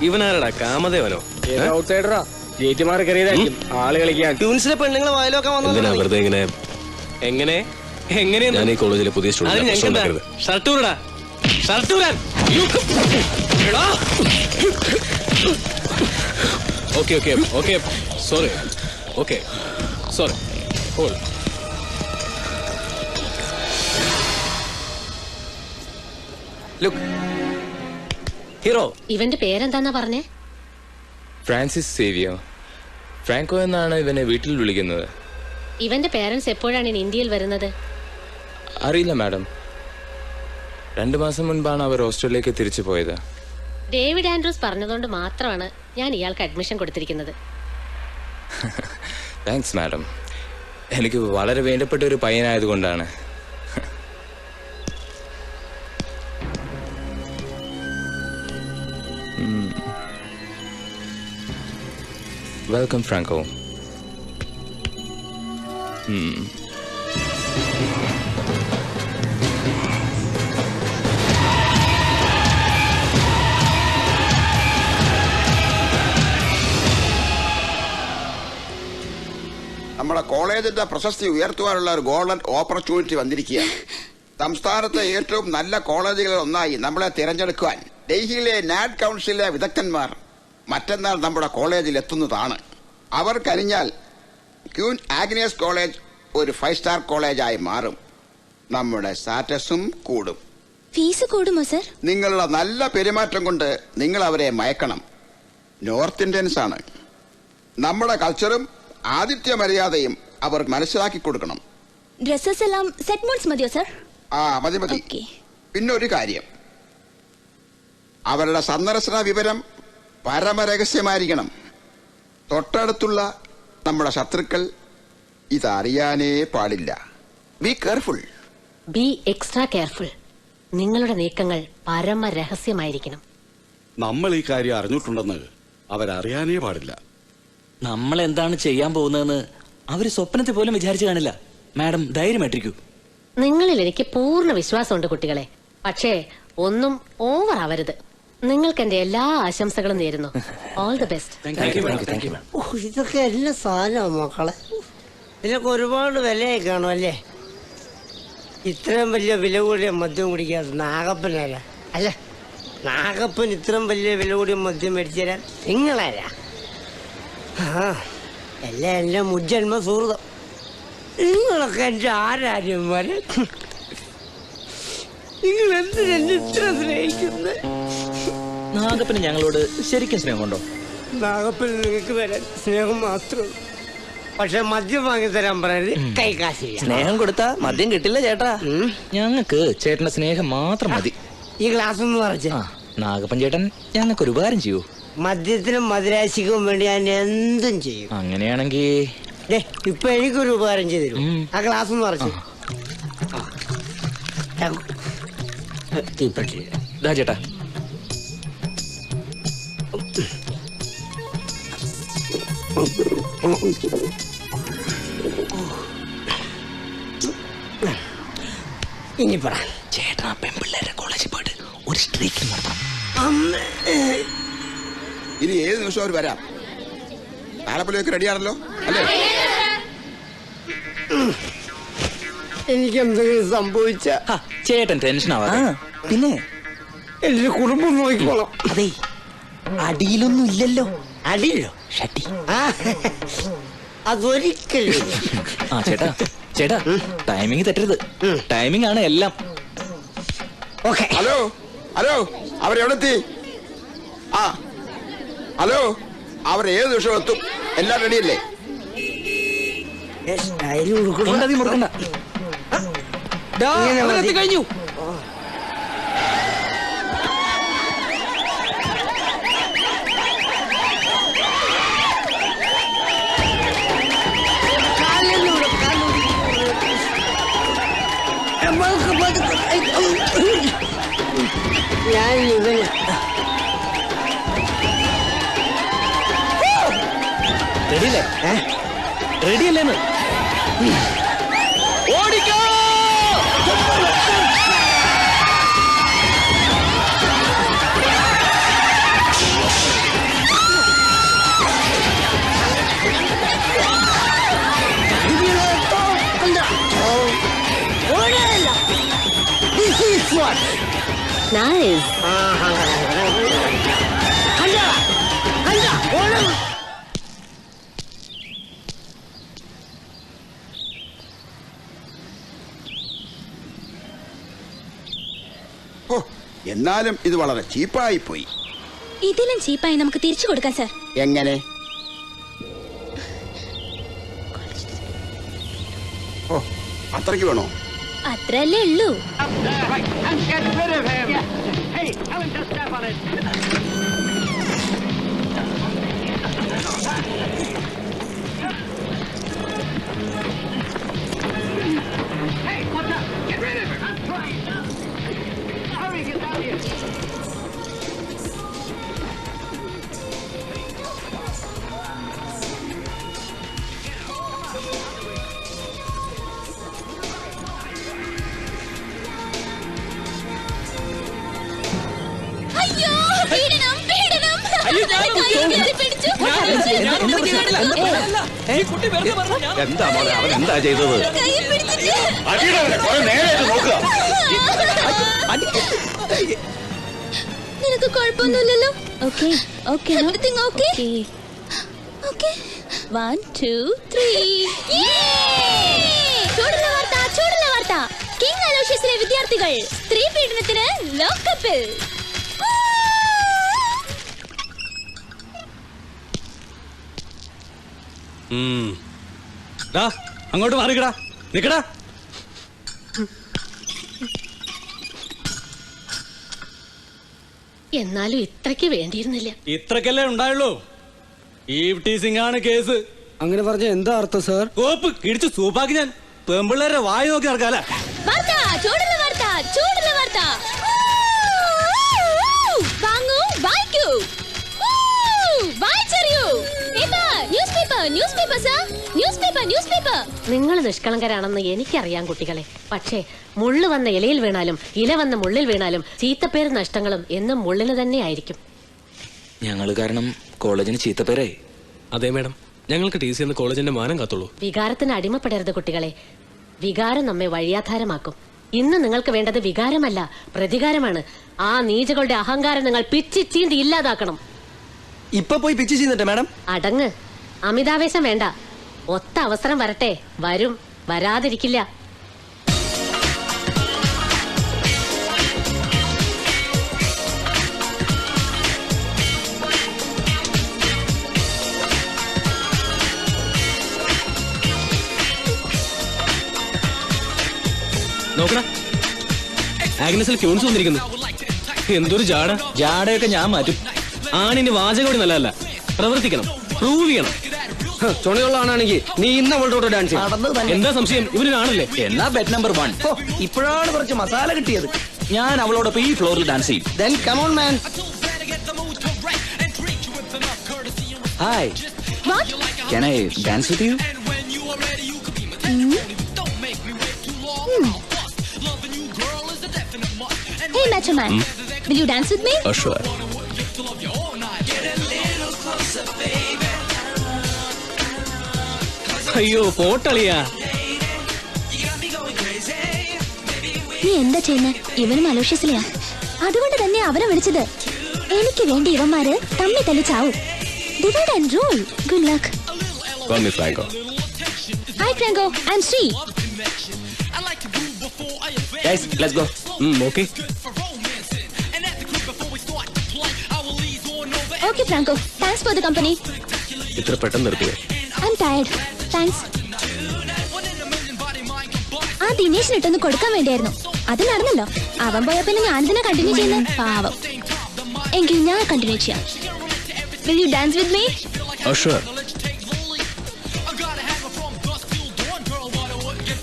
ഇവനാരടാ? കാമദേവനോ? ഔട്ട്സൈഡറാ. ജയിറ്റുമാർ കയറിയതായിരിക്കും ആള് കളിക്കാൻ. ട്യൂൺസിലെ പെണ്ണുങ്ങളെ വായിലൊക്കെ എന്തിനാ വെറുതെ ഇങ്ങനെ? എങ്ങനെ എങ്ങനെയാ? ഞാൻ ഈ കോളേജിലെ പുതിയ സ്റ്റുഡന്റ്. ഷർട്ടൂരടാ, ഷർട്ടൂരാൻ. Okay okay okay, sorry. Okay sorry. Hold. Look hero. ഇവന്റെ പേരെന്താന്നാ പറഞ്ഞേ? ഫ്രാൻസിസ് സേവിയോ. ഫ്രാങ്കോ എന്നാണ് ഇവനെ വീട്ടിൽ വിളിക്കുന്നത്. ഇവന്റെ പേരൻസ് എപ്പോഴാണ് ഇന്ത്യയിൽ വരുന്നത്? അറിയില്ല മാഡം. 2 മാസം മുൻപാണ് അവർ ഓസ്ട്രേലിയക്ക് തിരിച്ചു പോയത്. ഡേവിഡ് ആൻഡ്രൂസ് പറഞ്ഞതുകൊണ്ട് മാത്രമാണ് ഞാൻ ഇയാൾക്ക് അഡ്മിഷൻ കൊടുത്തിരിക്കുന്നത്. Thanks madam. എനിക്ക് വളരെ വേണ്ടപ്പെട്ട ഒരു പയ്യനായതുകൊണ്ടാണ്. Welcome Franco. നമ്മുടെ കോളേജിന്റെ പ്രശസ്തി ഉയർത്തുവാനുള്ള ഒരു ഗോൾഡൻ ഓപ്പർച്യൂണിറ്റി വന്നിരിക്കുകയാണ്. സംസ്ഥാനത്തെ ഏറ്റവും നല്ല കോളേജുകളിൽ ഒന്നായി നമ്മളെ തിരഞ്ഞെടുക്കുവാൻ ഡൽഹിയിലെ നാഡ് കൗൺസിലിലെ വിദഗ്ധന്മാർ മറ്റന്നാൾ നമ്മുടെ കോളേജിൽ എത്തുന്നതാണ്. അവർ കഴിഞ്ഞാൽ ക്യൂൻ ആഗ്നേസ് കോളേജ് ഒരു 5 സ്റ്റാർ കോളേജായി മാറും. നമ്മുടെ സ്റ്റാറ്റസും കൂടും. ഫീസ് കൂടുമോ സർ? നിങ്ങളുടെ നല്ല പെരുമാറ്റം കൊണ്ട് നിങ്ങൾ അവരെ മയക്കണം. നോർത്ത് ഇന്ത്യൻസ് ആണ്. നമ്മുടെ കൾച്ചറും ആതിഥ്യ മര്യാദയും അവർ മനസ്സിലാക്കി കൊടുക്കണം. ഡ്രസ്സസ് എല്ലാം സെറ്റ് മോഡ്സ് മതിയോ സർ? മതി മതി. പിന്നെ ഒരു കാര്യം, അവരുടെ സന്ദർശന വിവരം പരമരഹസ്യമായിരിക്കണം. തൊട്ടടുത്തുള്ള നമ്മുടെ ശത്രുക്കൾ ഇതറിയാനേ പാടില്ല. Be careful. B extra careful. നിങ്ങളുടെ നീക്കങ്ങൾ പരമരഹസ്യമായിരിക്കണം. നമ്മൾ ഈ കാര്യം അറിഞ്ഞിട്ടുണ്ടെന്ന് അവരറിയാനേ പാടില്ല. നമ്മൾ എന്താണ് ചെയ്യാൻ പോകുന്നതെന്ന് അവര് സ്വപ്നത്തിൽ പോലും വിചാരിച്ചു കാണില്ല. മാഡം ധൈര്യമായിട്ടിരിക്കൂ. നിങ്ങളിൽ എനിക്ക് പൂർണ്ണ വിശ്വാസമുണ്ട് കുട്ടികളെ. പക്ഷേ ഒന്നും ഓവർ ആവരുത്. നിങ്ങൾക്ക് എന്റെ എല്ലാ ആശംസകളും നേരുന്നു. All the best. ഇതൊക്കെ എല്ലാ സാധനമാണ് മക്കളെ. ഇതിനൊക്കെ ഒരുപാട് വിലയായി കാണും അല്ലേ? ഇത്രയും വലിയ വില കൂടിയ മദ്യം കുടിക്കാതെ നാഗപ്പനാരാ? അല്ല, നാഗപ്പൻ ഇത്രയും വലിയ വില കൂടിയ മദ്യം മേടിച്ചു തരാൻ നിങ്ങളാരാ? എല്ലാം എന്റെ മുജ്ജന്മ സുഹൃതം. നിങ്ങളൊക്കെ എന്റെ ആരാര്യന്മാര്. നിങ്ങൾ എന്തിനെന്നെ ഇത്ര സ്നേഹിക്കുന്നത്? നാഗപ്പന് ഞങ്ങളോട് ശരിക്കും സ്നേഹമുണ്ടോ? നാഗപ്പന് നിങ്ങൾക്ക് തരാൻ സ്നേഹം മാത്രമേ. പക്ഷെ മദ്യം വാങ്ങി തരാൻ പറയുന്നത് കൈ കാശില്ല. സ്നേഹം കൊടുത്താ മദ്യം കിട്ടില്ല ചേട്ടാ. ഞങ്ങൾക്ക് ചേട്ടന്റെ സ്നേഹം മാത്രം മതി. ഈ ഗ്ലാസ് ഒന്ന് നിറച്ച്. നാഗപ്പൻ ചേട്ടൻ ഞങ്ങൾക്ക് ഒരു ഉപകാരം ചെയ്യൂ. മദ്യത്തിനും മധുരാശിക്കും വേണ്ടി ഞാൻ എന്തും ചെയ്യും. അങ്ങനെയാണെങ്കിൽ ഇപ്പൊ എനിക്കൊരു ഉപകാരം ചെയ്തു തരും. ആ ഗ്ലാസ് ഒന്ന് നിറച്ച്. ചേട്ടാ ഇനി പറ ചേട്ടാ, പെൺപിള്ളേരെ കോളേജിൽ പോയിട്ട് ഒരു സ്ട്രീക്കിംഗ് നടത്താം. ഇനി ഏത് നിമിഷം അവർ വരാം. താലപ്പൊലിയൊക്കെ റെഡിയാണല്ലോ അല്ലേ? എനിക്ക് എന്തെങ്കിലും സംഭവിച്ച ചേട്ടൻ ടെൻഷൻ ആവാതെ. പിന്നെ എന്റെ കുടുംബം നോക്കിക്കോളാം. അതെ, അടിയിലൊന്നും ഇല്ലല്ലോ. അടിയില്ലോ? ഷട്ടി. അതൊരിക്കലും. ചേട്ടാ ചേട്ടാ, ടൈമിങ് തെറ്റരുത്. ടൈമിംഗ് ആണ് എല്ലാം. ഹലോ ഹലോ, അവരെവിടെത്തി? ആ ഹലോ, അവർ ഏത് നിമിഷം എത്തും. എല്ലാം റെഡിയല്ലേ? കഴിഞ്ഞു. ഞാൻ ഇവന് റെഡിയല്ലേ? റെഡിയല്ലേന്ന്? ഓടിക്കോ! Nice. എന്നാലും ഇത് വളരെ ചീപ്പായി പോയി. ഇതിലും ചീപ്പായി നമുക്ക് തിരിച്ചു കൊടുക്കാം സർ. എങ്ങനെ? ഓ, അത്രയ്ക്ക് വേണോ? അത്രല്ലേ ഉള്ളൂ. എന്താ മോളെ, അവൻ എന്താ ചെയ്തത്? നിനക്ക് കുഴപ്പമൊന്നുമില്ലല്ലോ? Okay okay everything okay okay 1 2 3. ചൂടുള്ള വാർത്ത, ചൂടുള്ള വാർത്ത. കിങ് അലോഷ്യസിലെ വിദ്യാർത്ഥികൾ സ്ത്രീ പീഡനത്തിന് ലോക്കപ്പിൽ. അങ്ങോട്ട് മാറിക്കടാ, നിക്കടാ. എന്നാലും ഇത്രയ്ക്ക് വേണ്ടിയിരുന്നില്ല. ഇത്രക്കല്ലേ ഉണ്ടായുള്ളൂ. ഈവ് ടീസിംഗ് ആണ് കേസ്. അങ്ങനെ പറഞ്ഞ എന്താ അർത്ഥം സാർ? കോപ്പ് ഇടിച്ച് സൂപ്പാക്കി ഞാൻ പെമ്പിള്ളേരെ വായി നോക്കി നടക്കാല. ചൂടുള്ള വാർത്ത, ചൂടുള്ള വാർത്ത. വാങ്ങൂ, വായിക്കൂ, വായിച്ചറിയൂ. Newspaper, newspaper sir, newspaper, newspaper. നിങ്ങൾ നിഷ്കളങ്കരാണെന്ന് എനിക്കറിയാം കുട്ടികളെ. പക്ഷേ മുള്ളു വന്ന ഇലയിൽ വീണാലും ഇല വന്ന മുള്ളിൽ വീണാലും ചീത്തപ്പേര് നഷ്ടങ്ങളും എന്നും മുള്ളിന് തന്നെ ആയിരിക്കും. ഞങ്ങൾ കാരണം കോളേജിന് ചീത്തപ്പേരായി. അതെ മാഡം, ഞങ്ങൾക്ക് ടി സി എന്ന് കോളേജിന്റെ മാനം കാത്തുള്ളൂ. വികാരത്തിന് അടിമപ്പെടരുത് കുട്ടികളെ. വികാരം നമ്മെ വഴിയാധാരമാക്കും. ഇന്ന് നിങ്ങൾക്ക് വേണ്ടത് വികാരമല്ല, പ്രതികാരമാണ്. ആ നീചകളുടെ അഹങ്കാരം നിങ്ങൾ പിച്ചി ചീന്തി ഇല്ലാതാക്കണം. ഇപ്പൊ പോയി പിച്ച് ചെയ്യുന്നുണ്ട് മാഡം. അടങ്ങ്, അമിതാവേശം വേണ്ട. ഒത്ത അവസരം വരട്ടെ, വരും, വരാതിരിക്കില്ല. നോക്കണ, ആഗ്നസിൽ ക്യൂൺസ് വന്നിരിക്കുന്നു. എന്തൊരു ജാട. ജാടയൊക്കെ ഞാൻ മാറ്റും. ആണിന് വാചകം കൂടി നല്ലതല്ല, പ്രവർത്തിക്കണം, പ്രൂവ് ചെയ്യണം. ചുണയുള്ള ആണെങ്കിൽ നീ ഇന്ന് അവളുടെ ഡാൻസ് ചെയ്യും. എന്താ സംശയം? ഇവനാണല്ലേ? എന്നാ ബെറ്റ് നമ്പർ 1. ഇപ്പോഴാണ് കുറച്ച് മസാല കിട്ടിയത്. ഞാൻ അവളോടൊപ്പം ഈ ഫ്ലോറിൽ ഡാൻസ് ചെയ്യും. Then come on man. Hi. What? Can I dance with you? Hey macho man, will you dance with me? Sure. അയ്യോ പോട്ടളിയാ. നീ എന്താ ചെയ്യുന്നേ? ഇവനും അലോഷ്യസിലെയാ, അതുകൊണ്ട് തന്നെ അവനെ വിളിച്ചത്. എനിക്ക് വേണ്ടി ഇവന്മാര് തമ്മി തല്ലി ചാവും. Divide and rule. Good luck. Call me Franco. Hi Franco, I'm Sri. Guys, let's go. Okay. Okay, Franco. Thanks for the company. ഇത്ര പെട്ടെന്ന് നിർത്തിയേ? I'm tired. Thanks. ആ ദിനേശിനിട്ടൊന്ന് കൊടുക്കാൻ വേണ്ടിയായിരുന്നു. അത് നടന്നല്ലോ. അവൻ പോയ പിന്നെ ഞാനിതിനെ കണ്ടിന്യൂ ചെയ്യുന്ന പാവം. എങ്കിൽ ഞാൻ കണ്ടിന്യൂ ചെയ്യാം. Will you dance with me? Oh, sure.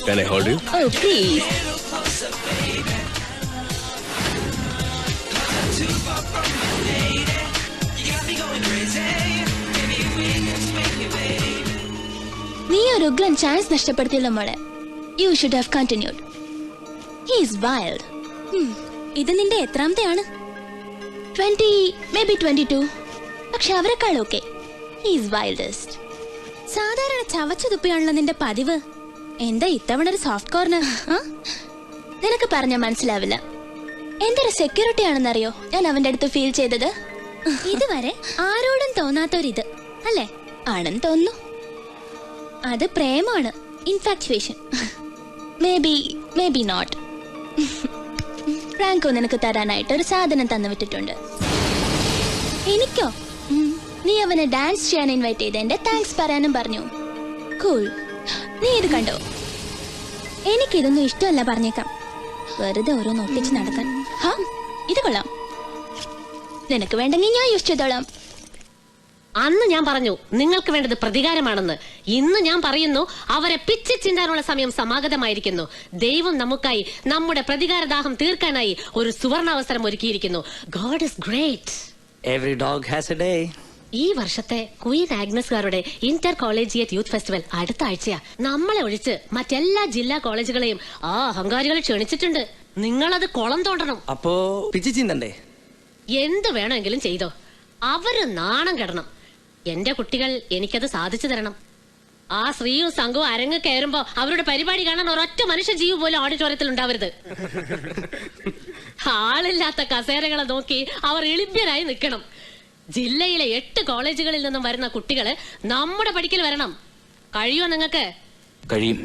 Can I hold you? Oh, please. നീ ഒരു ഉഗ്രൻ ചാൻസ് നഷ്ടപ്പെടുത്തിയല്ലോ മോളെ. You should have continued. He is wild. ഇത് നിന്റെ എത്രാമത്തെയാണ്? 20, maybe 22. പക്ഷെ അവരെക്കാൾ ഓക്കെ. He is wildest. സാധാരണ ചവച്ചു തുപ്പിയാണല്ലോ നിന്റെ പതിവ്. എന്താ ഇത്തവണ ഒരു സോഫ്റ്റ് കോർണർ? നിനക്ക് പറഞ്ഞാൽ മനസ്സിലാവില്ല. എന്തൊരു സെക്യൂരിറ്റി ആണെന്നറിയോ ഞാൻ അവന്റെ അടുത്ത് ഫീൽ ചെയ്തത്. ഇതുവരെ ആരോടും തോന്നാത്തൊരിത് അല്ലേ? ആണെന്ന് തോന്നുന്നു. അത് പ്രേമാണ്, infatuation. Maybe not. Franco നിനക്ക് തരാനായിട്ട് ഒരു സാധനം തന്നു വിട്ടിട്ടുണ്ട്. എനിക്കോ? നീ അവനെ ഡാൻസ് ചെയ്യാൻ ഇൻവൈറ്റ് ചെയ്ത് എന്റെ താങ്ക്സ് പറയാനും പറഞ്ഞു. കൂൾ. നീ ഇത് കണ്ടോ? എനിക്കിതൊന്നും ഇഷ്ടമല്ല പറഞ്ഞേക്കാം. വെറുതെ ഓരോന്ന് ഒട്ടിച്ച് നടക്കാൻ. ഇത് കൊള്ളാം. നിനക്ക് വേണ്ടെങ്കിൽ ഞാൻ യൂസ് ചെയ്തോളാം. അന്ന് ഞാൻ പറഞ്ഞു നിങ്ങൾക്ക് വേണ്ടത് പ്രതികാരമാണെന്ന്. ഇന്ന് ഞാൻ പറയുന്നു അവരെ പിച്ചി ചിന്താനുള്ള സമയം സമാഗതമായിരിക്കുന്നു. ദൈവം നമുക്കായി നമ്മുടെ പ്രതികാരദാഹം തീർക്കാനായി ഒരു സുവർണാവസരം ഒരുക്കിയിരിക്കുന്നു. God is great. Every dog has a day. ഈ വർഷത്തെ ക്വീൻ ആഗ്നസ്കാരുടെ ഇന്റർ കോളേജിയറ്റ് യൂത്ത് ഫെസ്റ്റിവൽ അടുത്ത ആഴ്ചയാ. നമ്മളെ ഒഴിച്ച് മറ്റെല്ലാ ജില്ലാ കോളേജുകളെയും ആ അഹങ്കാരികളെ ക്ഷണിച്ചിട്ടുണ്ട്. നിങ്ങളത് കുളം തോണ്ടണം. അപ്പോ പിച്ചി ചിന്തണ്ടേ? എന്ത് വേണമെങ്കിലും ചെയ്തോ. അവര് നാണം കെടണം. എന്റെ കുട്ടികൾ എനിക്കത് സാധിച്ചു തരണം. ആ ശ്രീയും സംഘവും അരങ്ങ് കയറുമ്പോ അവരുടെ പരിപാടി കാണാൻ ഒരൊറ്റ മനുഷ്യ ജീവ് പോലും ഓഡിറ്റോറിയത്തിൽ ഉണ്ടാവരുത്. ആളില്ലാത്ത കസേരകളെ നോക്കി അവർ എളിഭ്യരായി നിൽക്കണം. ജില്ലയിലെ 8 കോളേജുകളിൽ നിന്നും വരുന്ന കുട്ടികള് നമ്മുടെ പഠിക്കൽ വരണം. കഴിയോ നിങ്ങൾക്ക്? കഴിയും.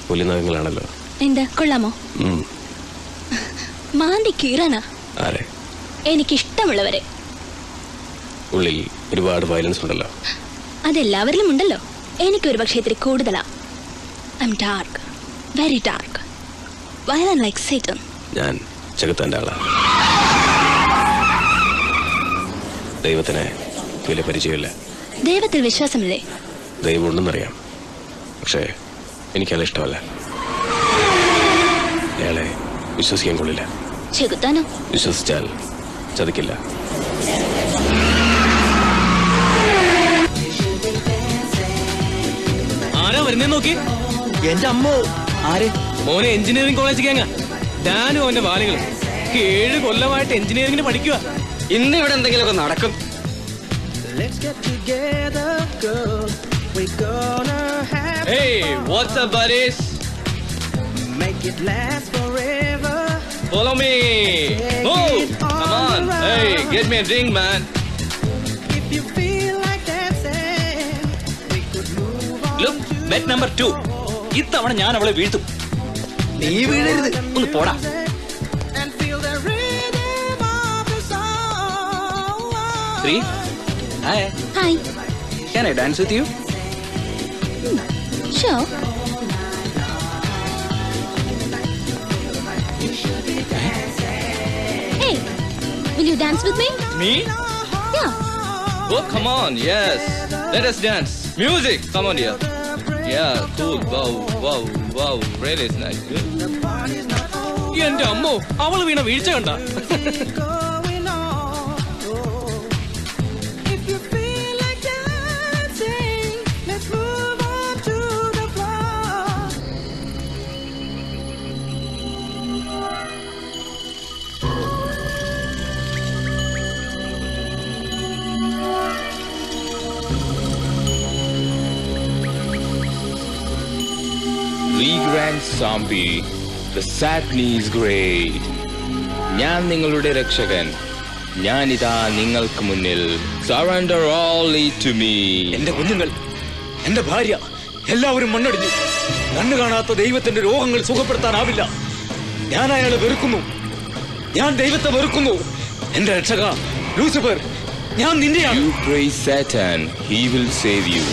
പുലിനഖങ്ങളാണല്ലോ. എന്താ കൊള്ളാമോ? മാന്തി കീറാനാ? ആരെ? എനിക്കിഷ്ടമുള്ളവരെ. ഉള്ളിൽ ഒരുപാട് വയലൻസ് ഉണ്ടല്ലോ. അതെല്ലാവരിലും ഉണ്ടല്ലോ. എനിക്കൊരു പക്ഷേ ഇത്തിരി കൂടുതലാ. I M dark, very dark, violent like Satan. ഞാൻ ജഗത്താൻ്റെ ആളാ. ദൈവത്തിന് വലിയ പരിചയമില്ല. ദൈവത്തിൽ വിശ്വാസമില്ലേ? ദൈവം ഉണ്ടെന്നറിയാം, പക്ഷേ എനിക്കത് ഇഷ്ടമല്ല. അയാളെ വിശ്വസിക്കാൻ കൊള്ളില്ല. ചെകുത്താനോ? വിശ്വസിച്ചാൽ ചതിക്കില്ല. ആരാ വരുന്നേ നോക്കി? എന്റെ അമ്മോ. ആര്? മോനെ എഞ്ചിനീയറിംഗ് കോളേജ് കേങ്ങ. ഞാനും അവന്റെ വാലികളും 7 കൊല്ലമായിട്ട് എഞ്ചിനീയറിംഗിന് പഠിക്കുക. ഇന്ന് ഇവിടെ എന്തെങ്കിലുമൊക്കെ നടക്കും. Hey, what's up, buddies? Make it last forever. Follow me. Move. Come on. Hey, get me a drink, man. If you feel like dancing, we could move on. Look, bet number 2. ഇത്തവണ ഞാൻ അവളെ വീഴ്ത്തും. നീ വീഴരുത്. ഒന്ന് പോടാ. And feel the rhythm of the song. 3. Hi. Hi. Can I dance with you? Sure. Hey, will you dance with me? Me? Yeah. Oh, come on. Yes. Let us dance. Music. Come on, dear. Yeah, cool. Wow, wow, wow. Really nice. എന്റെ അമ്മോ, അവള് വീണ വീഴ്ച കണ്ട. If you feel like dancing, let's move on to the floor. Regrand Zombie. The Saturday is great. ഞാൻ നിങ്ങളുടെ രക്ഷകൻ. ഞാനിതാ നിങ്ങൾക്ക് മുന്നിൽ. Surrender all to me. എന്റെ കുഞ്ഞുങ്ങൾ, എന്റെ ഭാര്യ, എല്ലാവരും മണ്ണടിഞ്ഞു. കണ്ണു കാണാത്ത ദൈവത്തിന്റെ രോഗങ്ങൾ സുഖപ്പെടുത്താനാവില്ല. ഞാൻ അയാളെ വെറുക്കുന്നു. ഞാൻ ദൈവത്തെ വെറുക്കുന്നു. എന്റെ രക്ഷക ലൂസിഫർ, ഞാൻ നിന്റെയാണ്. You praise Satan. He will save you.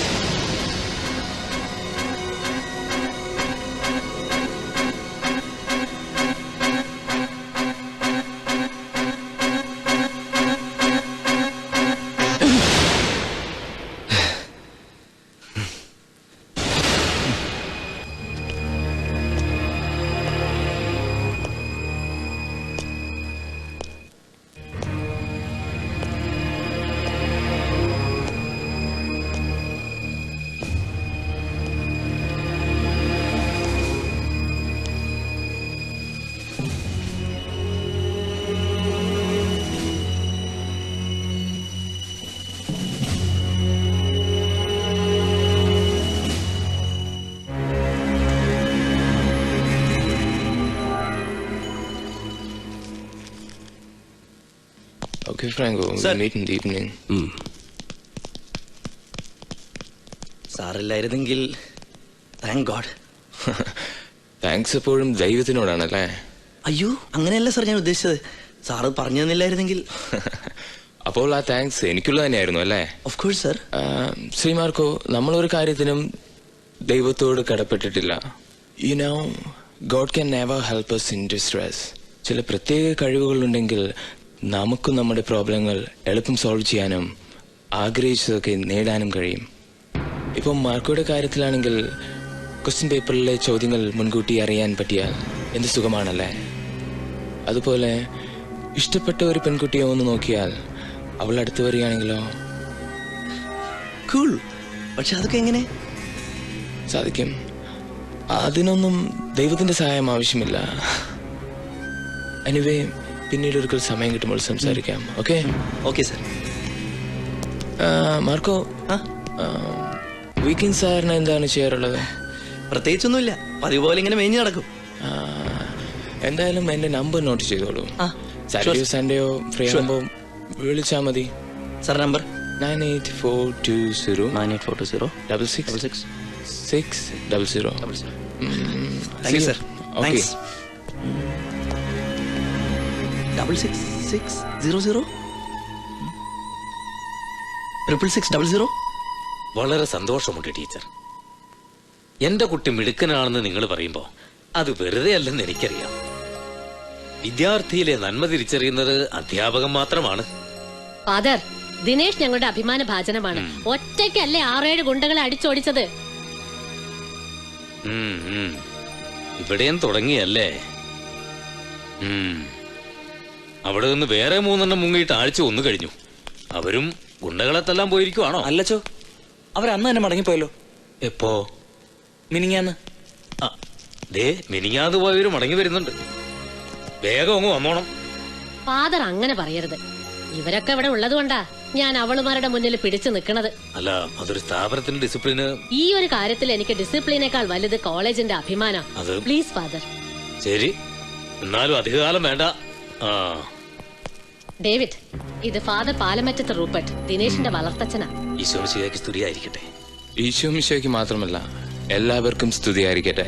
Okay, Franco, we'll meet in the evening. സാറില്ലായിരുന്നെങ്കിൽ താങ്ക് ഗോഡ്. താങ്ക്സ് എപ്പോഴും ദൈവത്തിനോടാണല്ലേ? അയ്യോ, അങ്ങനെയല്ല സാർ ഞാൻ ഉദ്ദേശിച്ചത്. സാറ് പറഞ്ഞു തന്നില്ലായിരുന്നെങ്കിൽ. അപ്പോൾ ആ താങ്ക്സ് എനിക്കുള്ള തന്നെയായിരുന്നു അല്ലേ? Of course sir. Shri Marco, നമ്മളൊരു കാര്യത്തിനും ദൈവത്തോട് കടപ്പെട്ടിട്ടില്ല. You know, god can never help us in distress. ചില പ്രത്യേക കഴിവുകളുണ്ടെങ്കിൽ നമുക്കും നമ്മുടെ പ്രോബ്ലങ്ങൾ എളുപ്പം സോൾവ് ചെയ്യാനും ആഗ്രഹിച്ചതൊക്കെ നേടാനും കഴിയും. ഇപ്പം മാർക്കോയുടെ കാര്യത്തിലാണെങ്കിൽ ക്വസ്റ്റ്യൻ പേപ്പറിലെ ചോദ്യങ്ങൾ മുൻകൂട്ടി അറിയാൻ പറ്റിയാൽ എന്ത് സുഖമാണല്ലേ? അതുപോലെ ഇഷ്ടപ്പെട്ട ഒരു പെൺകുട്ടിയെ ഒന്ന് നോക്കിയാൽ അവൾ അടുത്ത് വരികയാണെങ്കിലോ? കൂൾ. പക്ഷെ അതൊക്കെ എങ്ങനെ സാധിക്കും? അതിനൊന്നും ദൈവത്തിന്റെ സഹായം ആവശ്യമില്ല. എനിവേ, പിന്നീട് ഒരിക്കൽ സമയം കിട്ടുമ്പോൾ സംസാരിക്കാം. Okay? Okay sir. Marco, weekend സാറിന് എന്താണ് ചെയ്യാറുള്ളത്? പ്രത്യേകിച്ചൊന്നുമില്ല, പതിവ് പോലെ ഇങ്ങനെ മേഞ്ഞു നടക്കും. എന്തായാലും എന്റെ നമ്പർ നോട്ട് ചെയ്തോളൂ. സാറ്റർഡേയോ സൺഡേയോ ഫ്രീ ആകുമ്പോൾ വിളിച്ചാൽ മതി. Sir number 9842066600. Thank you sir. Okay. 6660 6600. വളരെ സന്തോഷമുണ്ട് ടീച്ചർ. എന്റെ കുട്ടി മിടുക്കനാണെന്ന് നിങ്ങൾ പറയുമ്പോ അത് വെറുതെ അല്ലെന്ന് എനിക്കറിയാം. വിദ്യാർത്ഥിയിലെ നന്മ തിരിച്ചറിയുന്നത് അധ്യാപകൻ മാത്രമാണ്. ഫാദർ, ദിനേശ് ഞങ്ങളുടെ അഭിമാന ഭാജനമാണ്. ഒറ്റയ്ക്കല്ലേ 6-7 ഗുണ്ടകളെ അടിച്ചോടിച്ചത്. ഇവിടെയും തുടങ്ങിയല്ലേ? അവിടെ നിന്ന് വേറെ 3 എണ്ണം മുങ്ങിയിട്ട് ആഴ്ച 1 കഴിഞ്ഞു. അവരും ഗുണ്ടകളെ തല്ലാൻ പോയിരിക്കുവാണോ? അല്ലച്ചോ, അവരന്ന് തന്നെ മടങ്ങിപ്പോയല്ലോ. എപ്പോ? മിനിങ്ങാന്ന്. മിനിങ്ങാന്ന് പോയവര് മടങ്ങി വരുന്നുണ്ട്. വേഗം അങ്ങ് വന്നോണം. ഫാദർ അങ്ങനെ പറയരുത്. ഇവരൊക്കെ ഇവിടെ ഉള്ളത് കൊണ്ടാ ഞാൻ അവളുമാരുടെ മുന്നിൽ പിടിച്ചു നിൽക്കണത്. അല്ല, അതൊരു സ്ഥാപനത്തിന്റെ ഡിസിപ്ലിന്. ഈ ഒരു കാര്യത്തിൽ എനിക്ക് ഡിസിപ്ലിനേക്കാൾ വലുത് കോളേജിന്റെ അഭിമാനം. Please father. ശരി, എന്നാലും അധികകാലം വേണ്ട. ഡേവിഡ്, ഇത് ഫാദർ പാലമറ്റത്ത് റൂപ്പർട്ട്, ദിനേശിന്റെ വളർത്തച്ഛനാ. ഈശോമിശിഹായ്ക്ക് സ്തുതിയായിരിക്കട്ടെ. ഈശോമിശിഹായ്ക്ക് മാത്രമല്ല, എല്ലാവർക്കും സ്തുതിയായിരിക്കട്ടെ.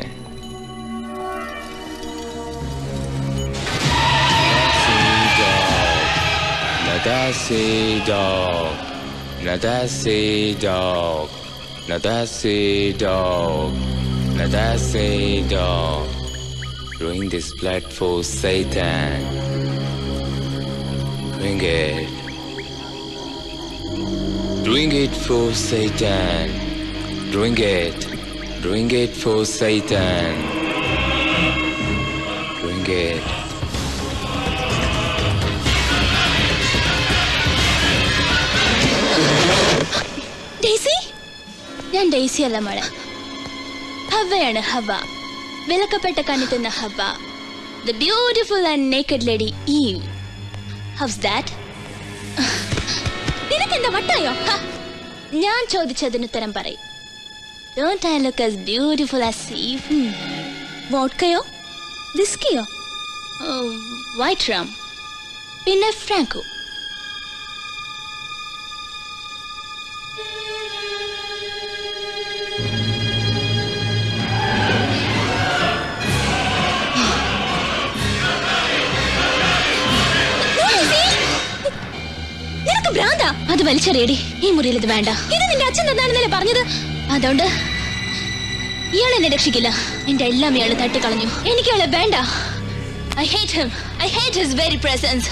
Bring this blood for Satan. Bring it. Bring it for Satan. Bring it. Bring it for Satan. Bring it. Daisy? ഞാൻ ഡെയ്സി അല്ല മോളെ, ഹവ്വയാണ്. ഹവ്വ, വിലക്കപ്പെട്ട കണ്ണിത്തുന്ന ഹവ്വ. The beautiful and naked lady Eve. How's that? നിനക്കെന്താ വട്ടായോ? ഞാൻ ചോദിച്ചതിനുത്തരം പറയും. Don't I look as beautiful as Eve? വോഡ്കയോ വിസ്കിയോ white rum പിന്നെ ഫ്രാങ്കോ? അത് വലിച്ചെറിയടി. ഈ മുറിയിൽ ഇത് വേണ്ട. ഇത് നിന്റെ അച്ഛൻ തന്നാണെന്നല്ലേ പറഞ്ഞത്. അതുകൊണ്ട് ഇയാൾ എന്നെ രക്ഷിക്കില്ല. എന്റെ എല്ലാം ഇയാൾ തട്ടിക്കളഞ്ഞു. എനിക്ക് ഇയാളെ വേണ്ട. I hate him. I hate his very presence.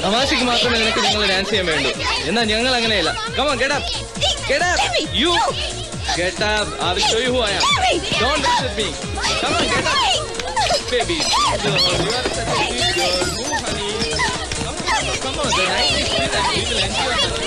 തമാശക്ക് മാത്രമേ നിനക്ക് നിങ്ങൾ ഡാൻസ് ചെയ്യാൻ വേണ്ടൂ. എന്നാൽ ഞങ്ങൾ അങ്ങനെയല്ല. Come on, get up. Get up. You get up. I will show you who I am. Don't mess with me. Come on, get up. Baby, you are such a sweet girl. Move, honey. Come on. The night is sweet and we will enjoy the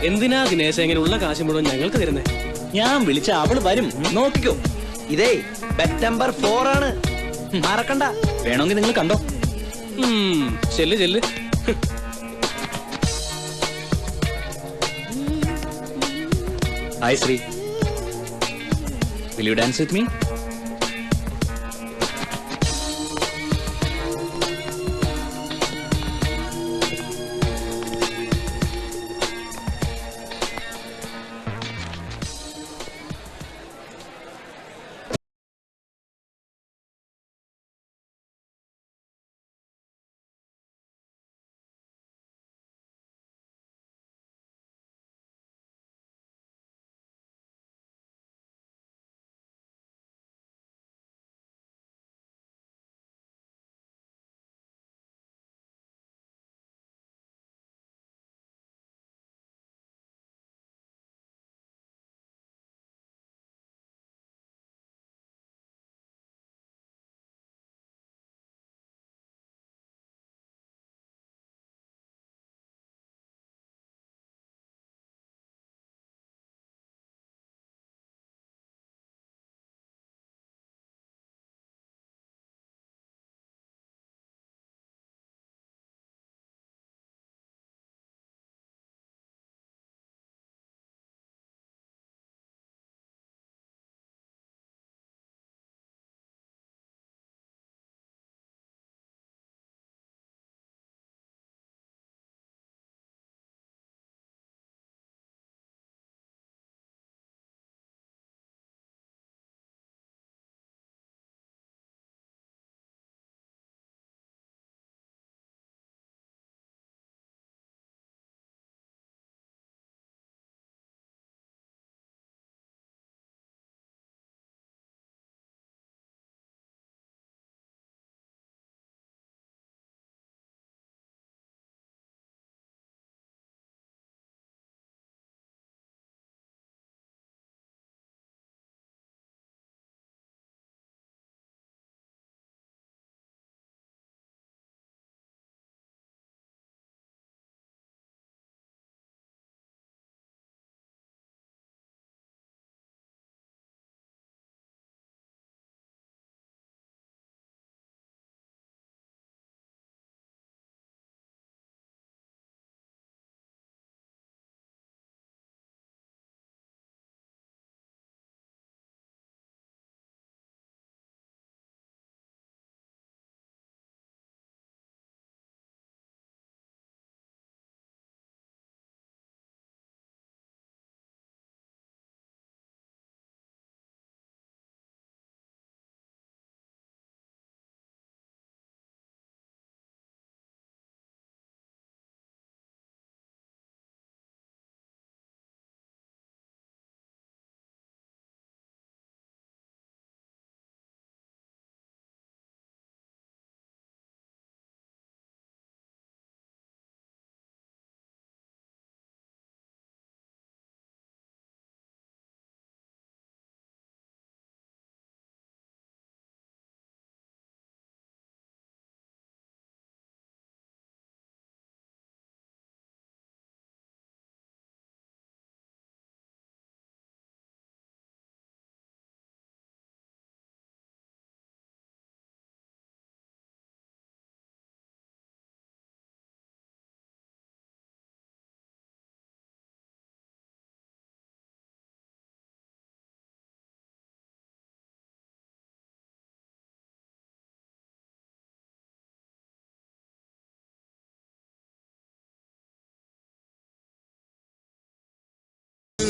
എന്തിനാ ദിനേശ ഇങ്ങനെയുള്ള കാശ് മുഴുവൻ ഞങ്ങൾക്ക് തരുന്നേ? ഞാൻ വിളിച്ച അവള് വരും, നോക്കിക്കോ. ഇതേ ബെറ്റ് നമ്പർ 4 ആണ്, മറക്കണ്ട. വേണമെങ്കിൽ നിങ്ങൾ കണ്ടോ. ചെല്ല് ചെല്ല്. Hi Shri, will you dance with me?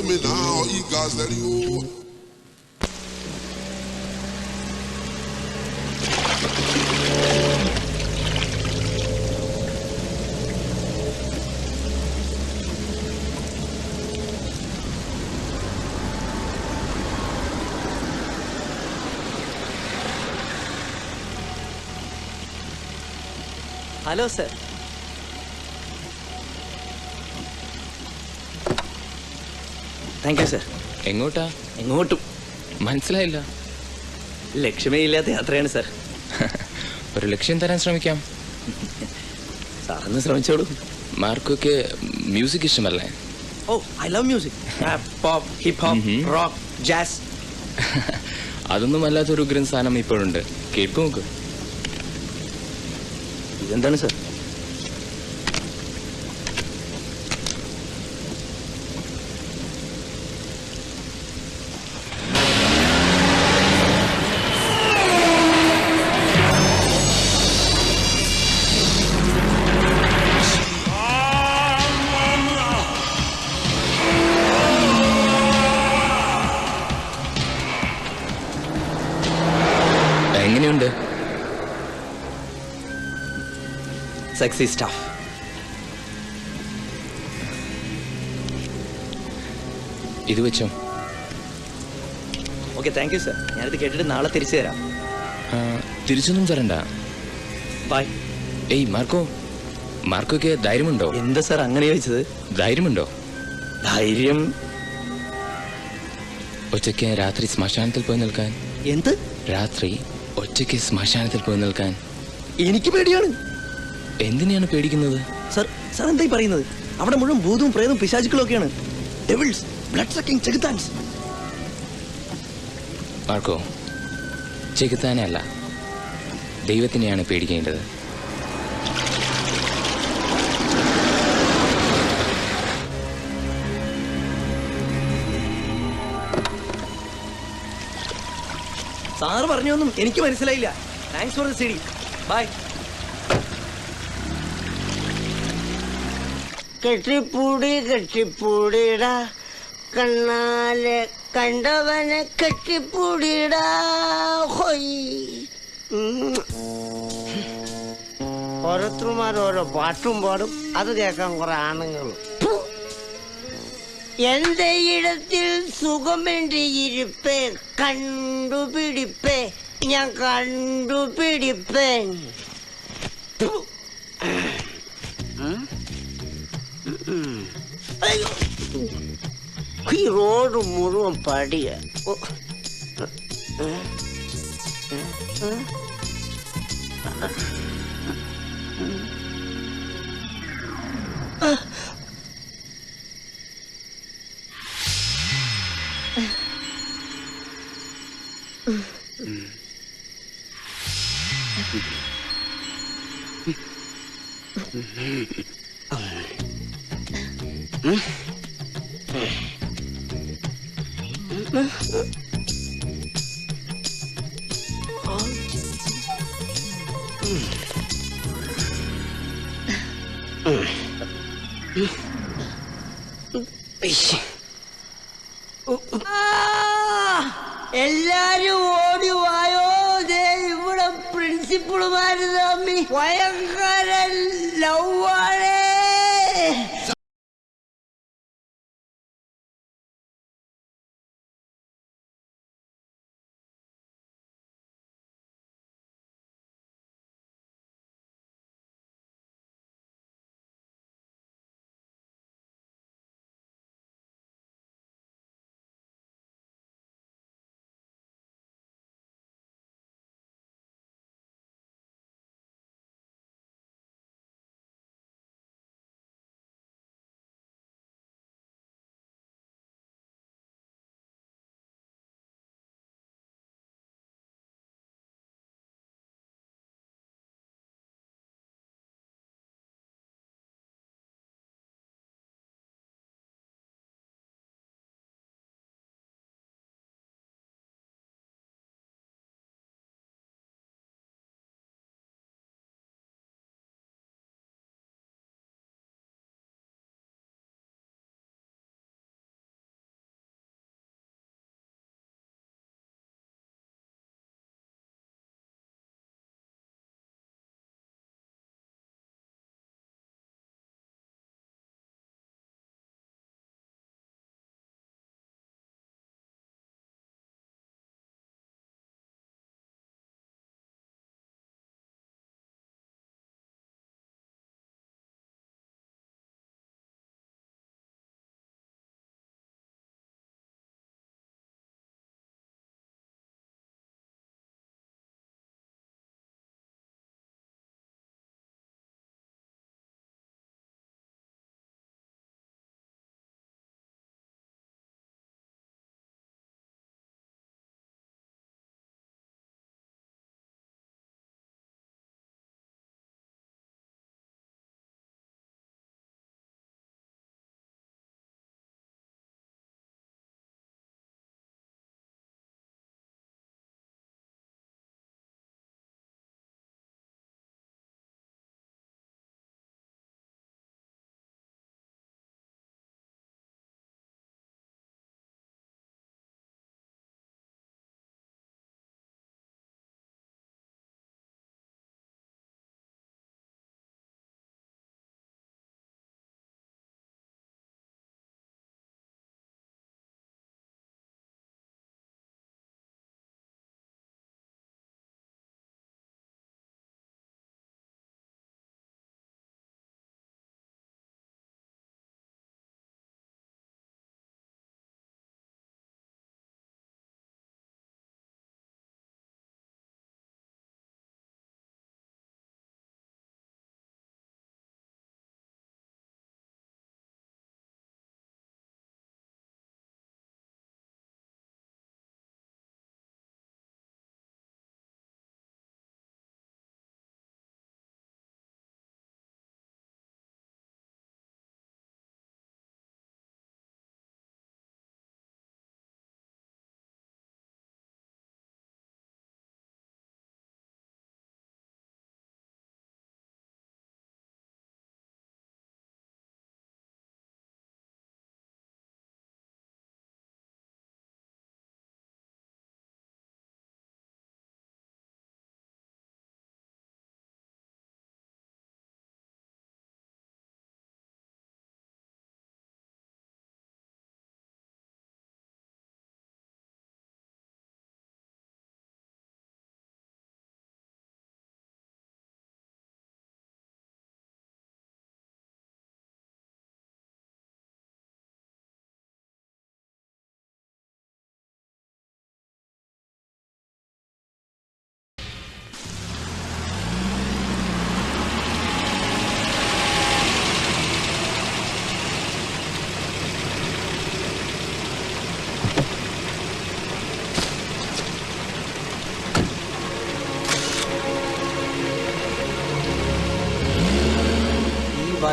me now, he got that you. Hello sir. Thank you sir. എങ്ങോട്ടാ? എങ്ങോട്ടും മനസ്സിലായില്ല. ലക്ഷ്യമേ ഇല്ലാത്ത യാത്രയാണ് സർ. ഒരു ലക്ഷ്യം തരാൻ ശ്രമിക്കാം. സാറൊന്ന് ശ്രമിച്ചോളൂ. മാർക്കൊക്കെ മ്യൂസിക് ഇഷ്ടമല്ലേ? Oh, I love music. Pop, hip hop, rock, jazz. അതൊന്നും അല്ലാത്തൊരു ഉഗ്രൻ സാധനം ഇപ്പോഴുണ്ട്. കേൾപ്പ് നോക്ക്. ഇതെന്താണ് സർ? എങ്ങനെയുണ്ട്? Sexy staff. ഇത് വെച്ചോ. Okay, thank you sir. ഞാനിത് കേട്ടിട്ട് നാളെ തിരിച്ചു തരാം. തിരിച്ചൊന്നും തരണ്ട. ബൈ. ഏയ് മാർക്കോ, മാർക്കൊക്കെ ധൈര്യമുണ്ടോ? എന്താ സാർ അങ്ങനെ ചോദിച്ചത്? ധൈര്യമുണ്ടോ? ധൈര്യം ഒറ്റയ്ക്ക് രാത്രി ശ്മശാനത്തിൽ പോയി നിൽക്കാൻ. എന്ത്? രാത്രി ഒറ്റയ്ക്ക് ശ്മശാനത്തിൽ പോയി നിൽക്കാൻ. എനിക്ക് പേടിയാണ്. എന്തിനാണ് പേടിക്കുന്നത്? സർ, സാർ എന്തായി പറയുന്നത്? അവിടെ മുഴുവൻ ഭൂതവും പ്രേതവും പിശാചുക്കളും ഒക്കെയാണ്. ഡെവിൾസ്, ബ്ലഡ് സക്കിംഗ് ചെകുത്താൻസ്. മാർക്കോ, ചെകുത്താനെ അല്ല, ദൈവത്തിനെയാണ് പേടിക്കേണ്ടത്. സാറ് പറഞ്ഞൊന്നും എനിക്ക് മനസ്സിലായില്ല. Thanks for the CD. Bye. കെട്ടിപ്പൂടി കെട്ടിപ്പൂടിടാ, കണ്ണാലെ കണ്ടവനെ കെട്ടിപ്പൂടിടാ. ഹൊയ്. ഓരോരുത്തർമാർ ഓരോ പാട്ടും പാടും, അത് കേൾക്കാൻ കുറെ ആണുങ്ങളും. എന്റെ ഇടത്തിൽ സുഖമെന്റെ ഇരിപ്പേ, കണ്ടുപിടിപ്പേ, ഞാൻ കണ്ടുപിടിപ്പേ. ഈ റോഡ് മുഴുവൻ പടിയ. എല്ലാരും ഓടി വായോ. ഇവിടെ പ്രിൻസിപ്പൾമാര് തമ്മി ഭയങ്കര ലവാണേ.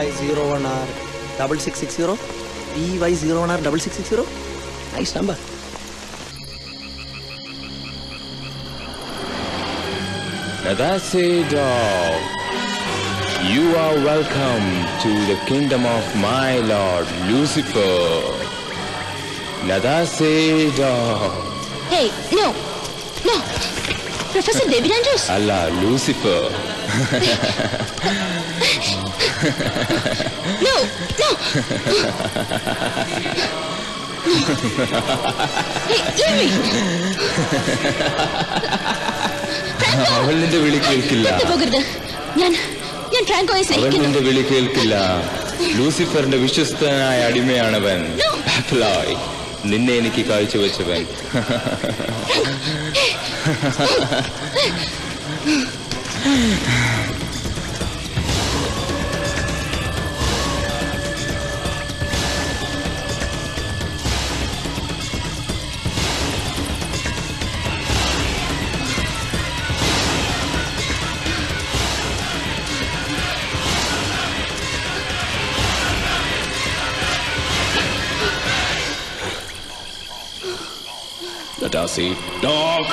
EY01R6660. EY01R6660. Nice number. That's it, dog. You are welcome to the kingdom of my lord Lucifer. Nadase dog. Hey, no. Professor David Andrews. Allah, Lucifer. No. Hey, leave me. അവൾ നിന്റെ വിളി കേൾക്കില്ല. പോകരുത്. ഞാൻ ഫ്രാങ്കോയെ അവൾ നിന്റെ വിളി കേൾക്കില്ല. ലൂസിഫറിന്റെ വിശ്വസ്തനായ അടിമയാണവൻ. ബാഫ്ലോയ്, നിന്നെ എനിക്ക് കാഴ്ചവെച്ചവൻ. Nadasi, dog!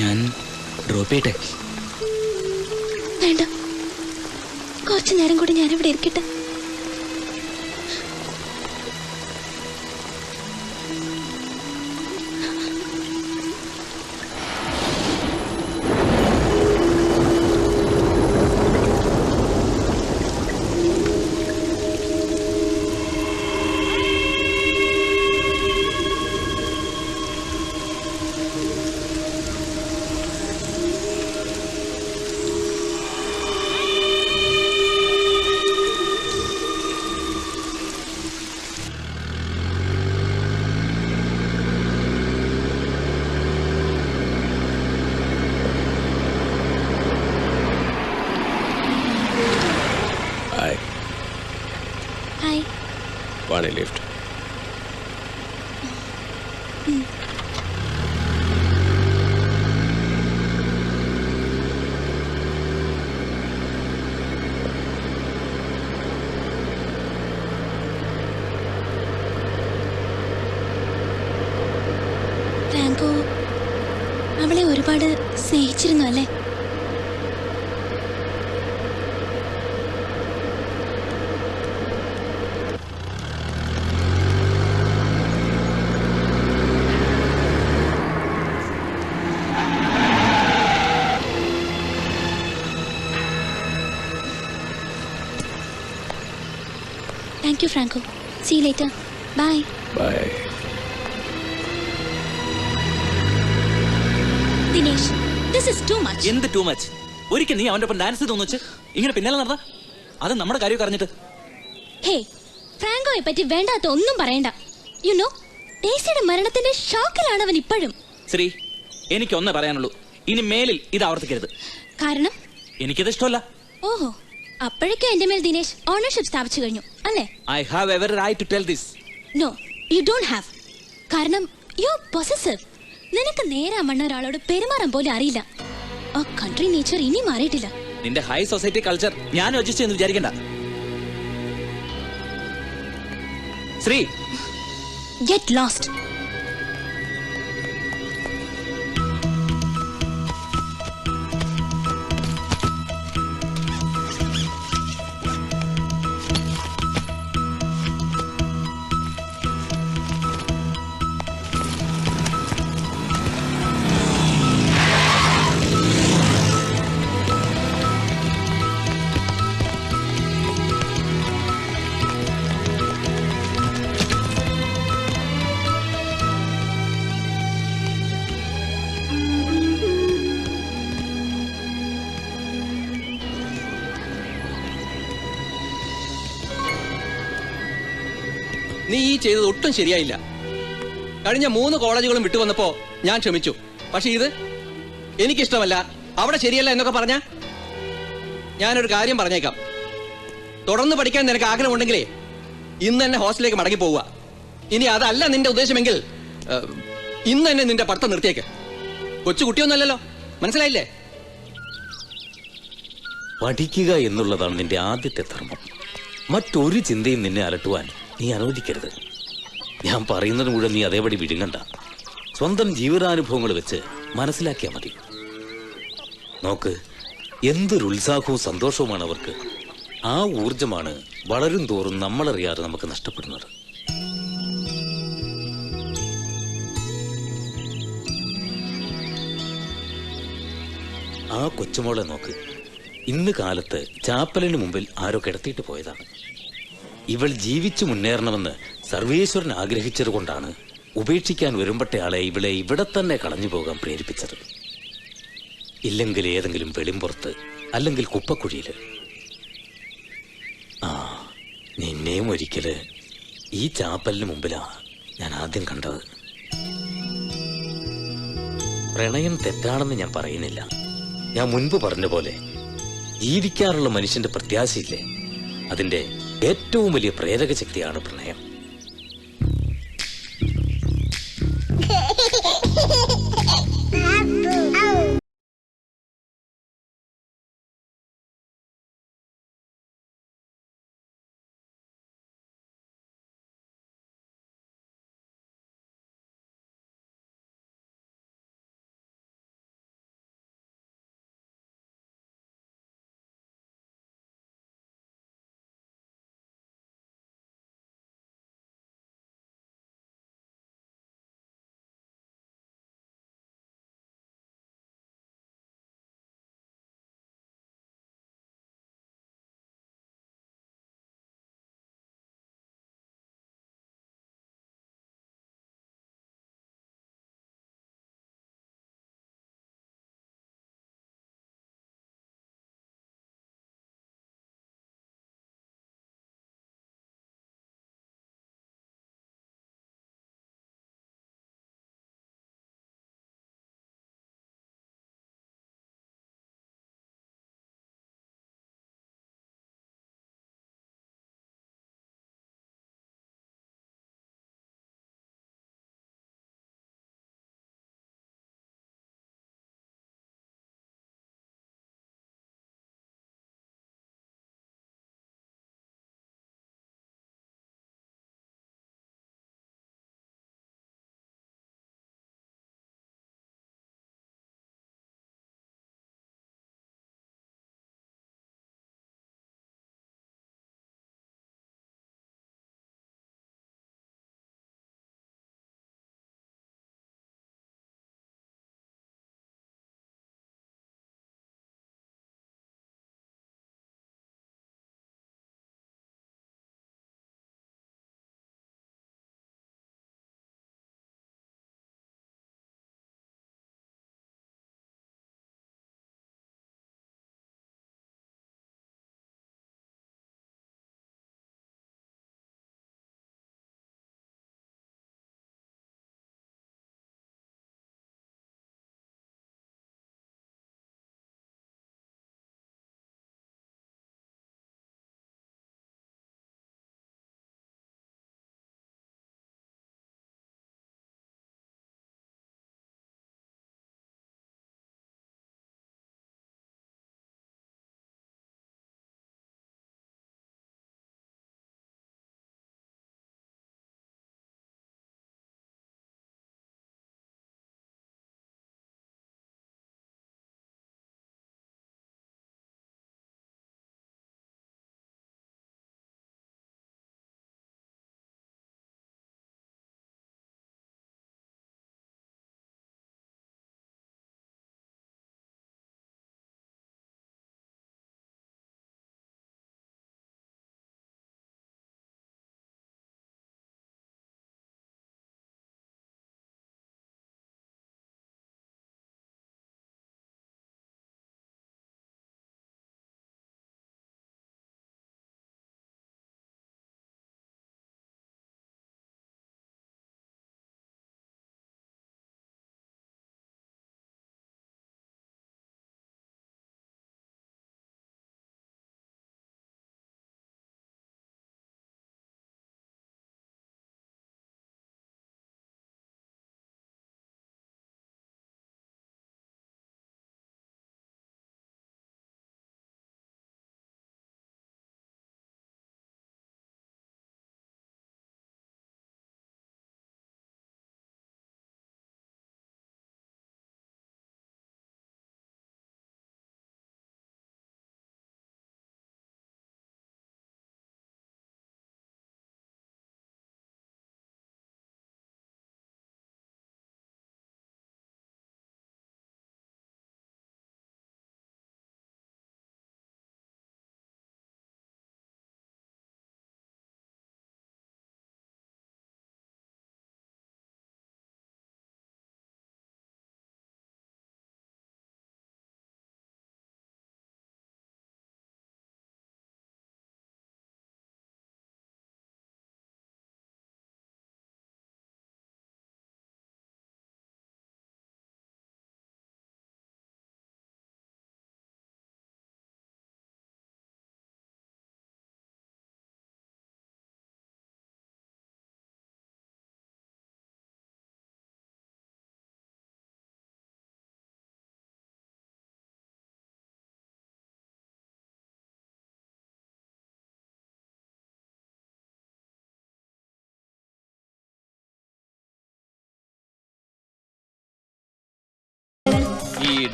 ഞാൻ ഡ്രോപ്പ് ചെയ്യട്ടെ? വേണ്ട, കുറച്ചു നേരം കൂടി ഞാനിവിടെ ഇരിക്കട്ടെ. Want a lift? ഫ്രാങ്കോ അവളെ ഒരുപാട് സ്നേഹിച്ചിരുന്നു അല്ലേ? Thank you, Franco. See you later. Bye. Bye. Dinesh, this is too much. എന്ത് ടു മച്ച്? ഒരിക്കൽ നീ അവന്റെ ഒപ്പം ഡാൻസ് തോന്നുവെച്ച് ഇങ്ങനെ പിന്നാലെ നടന്ന അത് നമ്മുടെ കാര്യം അറിഞ്ഞിട്ട്. ഹേ, ഫ്രാങ്കോയെ പറ്റി വേണ്ടാത്ത ഒന്നും പറയണ്ട. യു നോ, ഡേസിയുടെ മരണത്തിന്റെ ഷോക്കിലാണ് അവൻ ഇപ്പോഴും. ശ്രീ, എനിക്കൊന്നേ പറയാനുള്ളൂ, ഇനി മേലിൽ ഇത് ആവർത്തിക്കരുത്. കാരണം എനിക്കത് ഇഷ്ടമല്ല. ഓഹോ, അപ്പോഴേക്കും എന്റെ മേൽ ദിനേശ് ഓണർഷിപ്പ് സ്ഥാപിച്ചു കഴിഞ്ഞു അല്ലേ? I have ever right to tell this. No, you don't have. കാരണം യു പൊസസീവ്. നിനക്ക് നേരെ മണ്ണ ഒരാളോട് പെരുമാറാൻ പോലും അറിയില്ല. ആ കൺട്രി നേച്ചർ ഇനി മാറിയിട്ടില്ല. നിന്റെ ഹൈ സൊസൈറ്റി കൾച്ചർ ഞാൻ യോജിച്ചു എന്ന് വിചാരിക്കണ്ട. Shri, get lost. നീ ഈ ചെയ്തത് ഒട്ടും ശരിയായില്ല. കഴിഞ്ഞ 3 കോളേജുകളും വിട്ടുവന്നപ്പോ ഞാൻ ക്ഷമിച്ചു. പക്ഷെ ഇത് എനിക്കിഷ്ടമല്ല, അവിടെ ശരിയല്ല എന്നൊക്കെ പറഞ്ഞ ഞാനൊരു കാര്യം പറഞ്ഞേക്കാം. തുടർന്ന് പഠിക്കാൻ നിനക്ക് ആഗ്രഹമുണ്ടെങ്കിലേ ഇന്ന് തന്നെ ഹോസ്റ്റലിലേക്ക് മടങ്ങി പോവുക. ഇനി അതല്ല നിന്റെ ഉദ്ദേശമെങ്കിൽ ഇന്ന് തന്നെ നിന്റെ പഠിത്തം നിർത്തിയേക്ക്. കൊച്ചു കുട്ടിയൊന്നുമല്ലല്ലോ, മനസ്സിലായില്ലേ? പഠിക്കുക എന്നുള്ളതാണ് നിന്റെ ആദ്യത്തെ ധർമ്മം. മറ്റൊരു ചിന്തയും നിന്നെ അലട്ടുവാൻ നീ അനുവദിക്കരുത്. ഞാൻ പറയുന്നത് മുഴുവൻ നീ അതേപടി വിഴുങ്ങണ്ട. സ്വന്തം ജീവിതാനുഭവങ്ങൾ വെച്ച് മനസ്സിലാക്കിയാൽ മതി. നോക്ക്, എന്തൊരു ഉത്സാഹവും സന്തോഷവുമാണ് അവർക്ക്. ആ ഊർജമാണ് വളരും തോറും നമ്മളറിയാതെ നമുക്ക് നഷ്ടപ്പെടുന്നത്. ആ കൊച്ചുമോളെ നോക്ക്. ഇന്ന് കാലത്ത് ചാപ്പലിന് മുമ്പിൽ ആരോ കിടത്തിയിട്ട് പോയതാണ്. ഇവൾ ജീവിച്ചു മുന്നേറണമെന്ന് സർവേശ്വരൻ ആഗ്രഹിച്ചതുകൊണ്ടാണ് ഉപേക്ഷിക്കാൻ വരുമ്പട്ടയാളെ ഇവളെ ഇവിടെ തന്നെ കളഞ്ഞു പോകാൻ പ്രേരിപ്പിച്ചത്. ഇല്ലെങ്കിൽ ഏതെങ്കിലും വെളിമ്പുറത്ത്, അല്ലെങ്കിൽ കുപ്പക്കുഴിയില്. ആ, നിന്നെയും ഒരിക്കല് ഈ ചാപ്പലിന് മുമ്പിലാ ഞാൻ ആദ്യം കണ്ടത്. പ്രണയം തെറ്റാണെന്ന് ഞാൻ പറയുന്നില്ല. ഞാൻ മുൻപ് പറഞ്ഞ പോലെ ജീവിക്കാനുള്ള മനുഷ്യന്റെ പ്രത്യാശയില്ലേ, അതിന്റെ ഏറ്റവും വലിയ പ്രേരക ശക്തിയാണ് പ്രണയം.